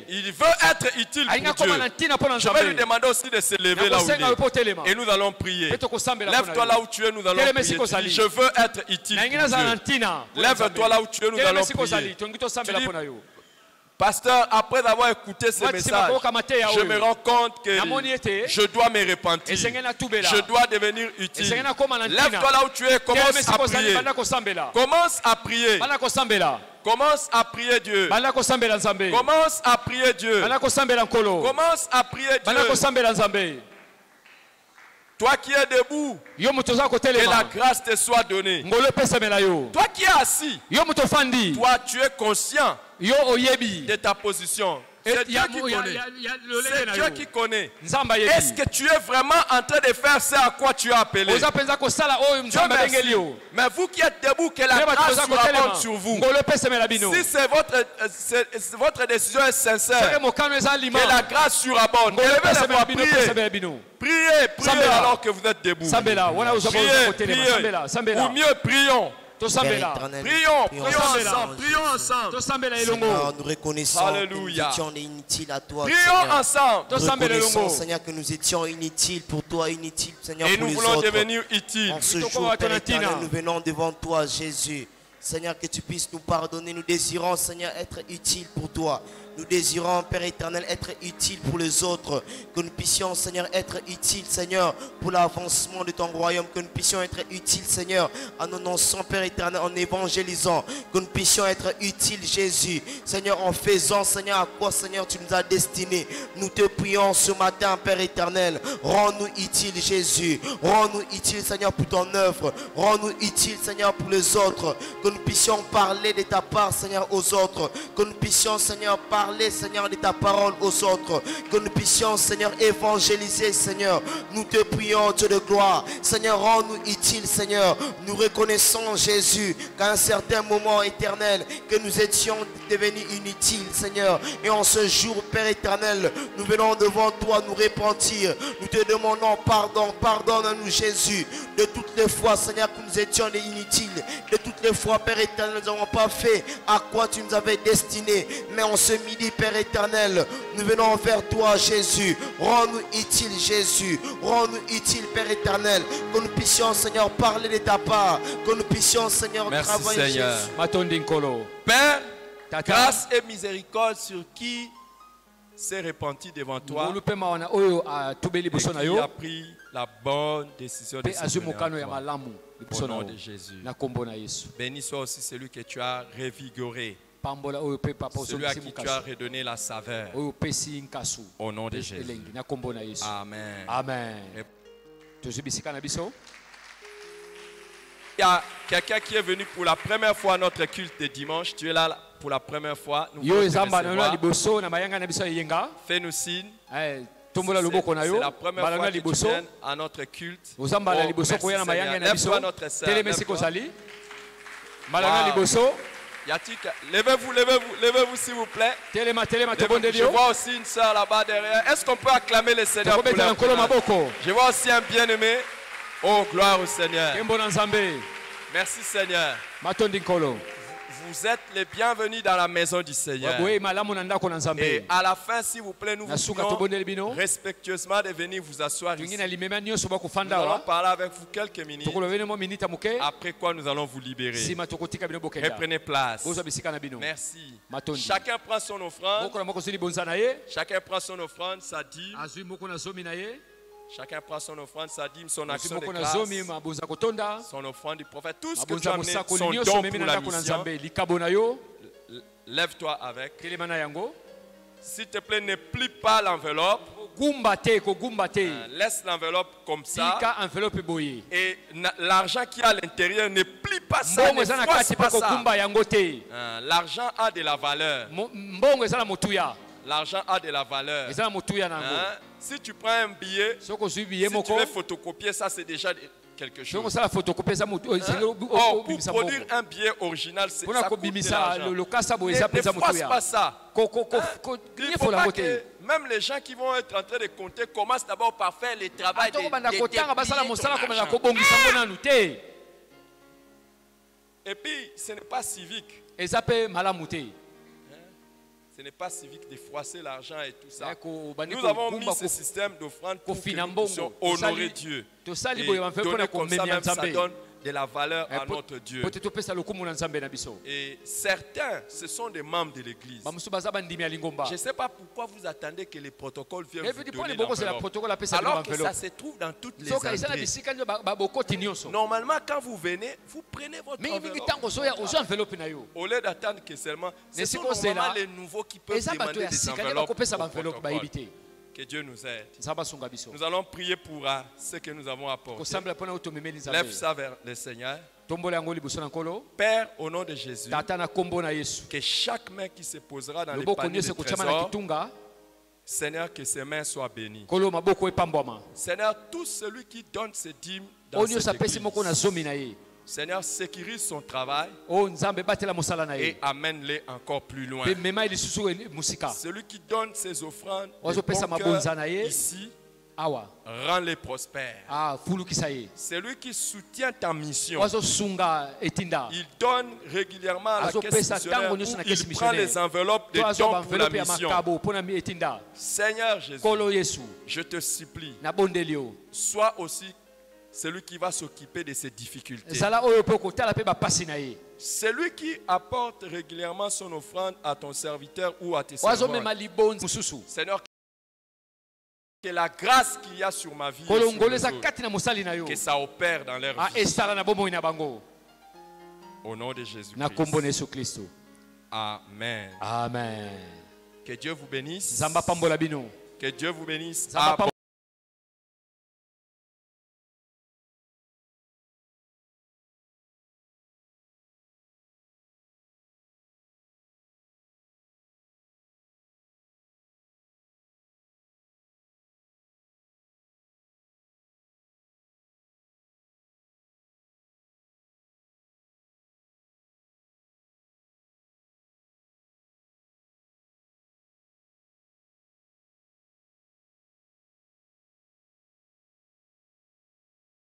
il veut être utile pour Dieu, je vais lui demander aussi de se lever là où il est. Et nous allons prier. Lève-toi là où tu es, nous allons prier. Je veux être utile pour Dieu. Lève-toi là où tu es, nous allons prier. Pasteur, après avoir écouté ce message, je me rends compte que je dois me repentir. Je dois devenir utile. Lève-toi là où tu es, commence à prier. Commence à prier. Commence à prier Dieu. Commence à prier Dieu. Commence à prier Dieu. Toi qui es debout, que la grâce te soit donnée. Toi qui es assis, toi tu es conscient de ta position. C'est Dieu qui connaît. C'est Dieu qui connaît. Est-ce que tu es vraiment en train de faire ce à quoi tu as appelé? Dieu merci. Mais vous qui êtes debout, que la grâce surabonde sur vous. Si c'est votre décision est sincère, que la grâce surabonde. Élevez la voix, priez alors que vous êtes debout. Priez. Ou mieux, prions. Prions ensemble. Seigneur, nous reconnaissons que nous étions inutiles à toi. Prions ensemble. Reconnaissons, Seigneur, que nous étions inutiles pour toi, inutiles, Seigneur, et pour nous les voulons autres. devenir utiles. En ce jour, Père éternel, nous venons devant toi, Jésus. Seigneur, que tu puisses nous pardonner. Nous désirons, Seigneur, être utiles pour toi. Nous désirons, Père éternel, être utiles pour les autres. Que nous puissions, Seigneur, être utiles, Seigneur, pour l'avancement de ton royaume. Que nous puissions être utiles, Seigneur, en annonçant, Père éternel, en évangélisant. Que nous puissions être utiles, Jésus. Seigneur, en faisant, Seigneur, à quoi, Seigneur, tu nous as destinés. Nous te prions ce matin, Père éternel. Rends-nous utiles, Jésus. Rends-nous utiles, Seigneur, pour ton œuvre. Rends-nous utiles, Seigneur, pour les autres. Que nous puissions parler de ta part, Seigneur, aux autres. Que nous puissions, Seigneur, parler, Seigneur, de ta parole aux autres. Que nous puissions, Seigneur, évangéliser, Seigneur. Nous te prions, Dieu de gloire. Seigneur, rends-nous utiles, Seigneur. Nous reconnaissons, Jésus, qu'à un certain moment éternel, que nous étions devenus inutiles, Seigneur. Et en ce jour, Père éternel, nous venons devant toi nous repentir. Nous te demandons pardon. Pardonne-nous, Jésus, de toutes les fois, Seigneur, que nous étions inutiles. De toutes Autrefois, Père éternel, nous n'avons pas fait à quoi tu nous avais destiné. Mais en ce midi, Père éternel, nous venons vers toi, Jésus. Rends-nous utile, Jésus. Rends-nous utile, Père éternel. Que nous puissions, Seigneur, parler de ta part. Que nous puissions, Seigneur, Merci, travailler, Seigneur. Jésus. Père, Tata. grâce et miséricorde sur qui s'est repenti devant toi et qui a pris la bonne décision de se donner à toi. Au nom de Jésus. Béni soit aussi celui que tu as revigoré, celui à qui tu as redonné la saveur. Au nom de Jésus. Amen. Amen. Il y a quelqu'un qui est venu pour la première fois à notre culte de dimanche. Tu es là pour la première fois. Nous voulons te recevoir. Fais-nous signe. C'est la première fois que tu viens à notre culte. Oh, merci Seigneur. Lève-toi notre sœur. Levez-vous s'il vous plaît. Je vois aussi une sœur là-bas derrière. Est-ce qu'on peut acclamer le Seigneur pour leur présence? Je vois aussi un bien-aimé. Oh, gloire au Seigneur. Merci Seigneur. Vous êtes les bienvenus dans la maison du Seigneur. Et à la fin, s'il vous plaît, nous vous prions respectueusement de venir vous asseoir ici. Nous allons parler avec vous quelques minutes. Après quoi, nous allons vous libérer. Reprenez place. Merci. Chacun prend son offrande. Chacun prend son offrande, sa dîme. Chacun prend son offrande, sa dîme, son action de grâce, son offrande du prophète, tout ce que tu as amené, son don pour la mission. Lève-toi avec. S'il te plaît, ne plie pas l'enveloppe. Laisse l'enveloppe comme ça. Et l'argent qui est à l'intérieur, ne plie pas ça, ne force pas ça. L'argent a de la valeur. L'argent a de la valeur. Si tu prends un billet, si tu veux photocopier, ça c'est déjà quelque chose. Pour produire un billet original, ça coûte de l'argent. Ne force pas ça. Il ne faut pas que même les gens qui vont être en train de compter commencent d'abord par faire le travail de et puis, ce n'est pas civique. Ce n'est pas civique de froisser l'argent et tout ça. Nous avons mis ce système d'offrande pour que nous puissions honorer Dieu. Et donner comme ça, même ça donne de la valeur à notre Dieu. Et certains, ce sont des membres de l'église. Je ne sais pas pourquoi vous attendez que les protocoles viennent vous donner l'enveloppe. Alors que ça se trouve dans toutes les entrées. Normalement, quand vous venez, vous prenez votre enveloppe. Au lieu d'attendre que seulement, ce sont normalement les nouveaux qui peuvent demander des enveloppes au protocole. Que Dieu nous aide. Nous allons prier pour ce que nous avons apporté. Lève ça vers le Seigneur. Père, au nom de Jésus, que chaque main qui se posera dans le panier de trésor, Seigneur, que ses mains soient bénies. Seigneur, tout celui qui donne ses dîmes dans cette église, Seigneur, sécurise son travail et amène-les encore plus loin. Celui qui donne ses offrandes ici, rends-les prospères. Celui qui soutient ta mission, il donne régulièrement à la caisse missionnaire où il prend les enveloppes de dons pour la mission. Seigneur Jésus, je te supplie, sois aussi celui qui va s'occuper de ces difficultés. Celui qui apporte régulièrement son offrande à ton serviteur ou à tes servantes. Seigneur, que la grâce qu'il y a sur ma vie et sur les autres, que ça opère dans leur vie. Au nom de Jésus-Christ. Amen. Amen. Que Dieu vous bénisse. Zamba pambola bino. Que Dieu vous bénisse.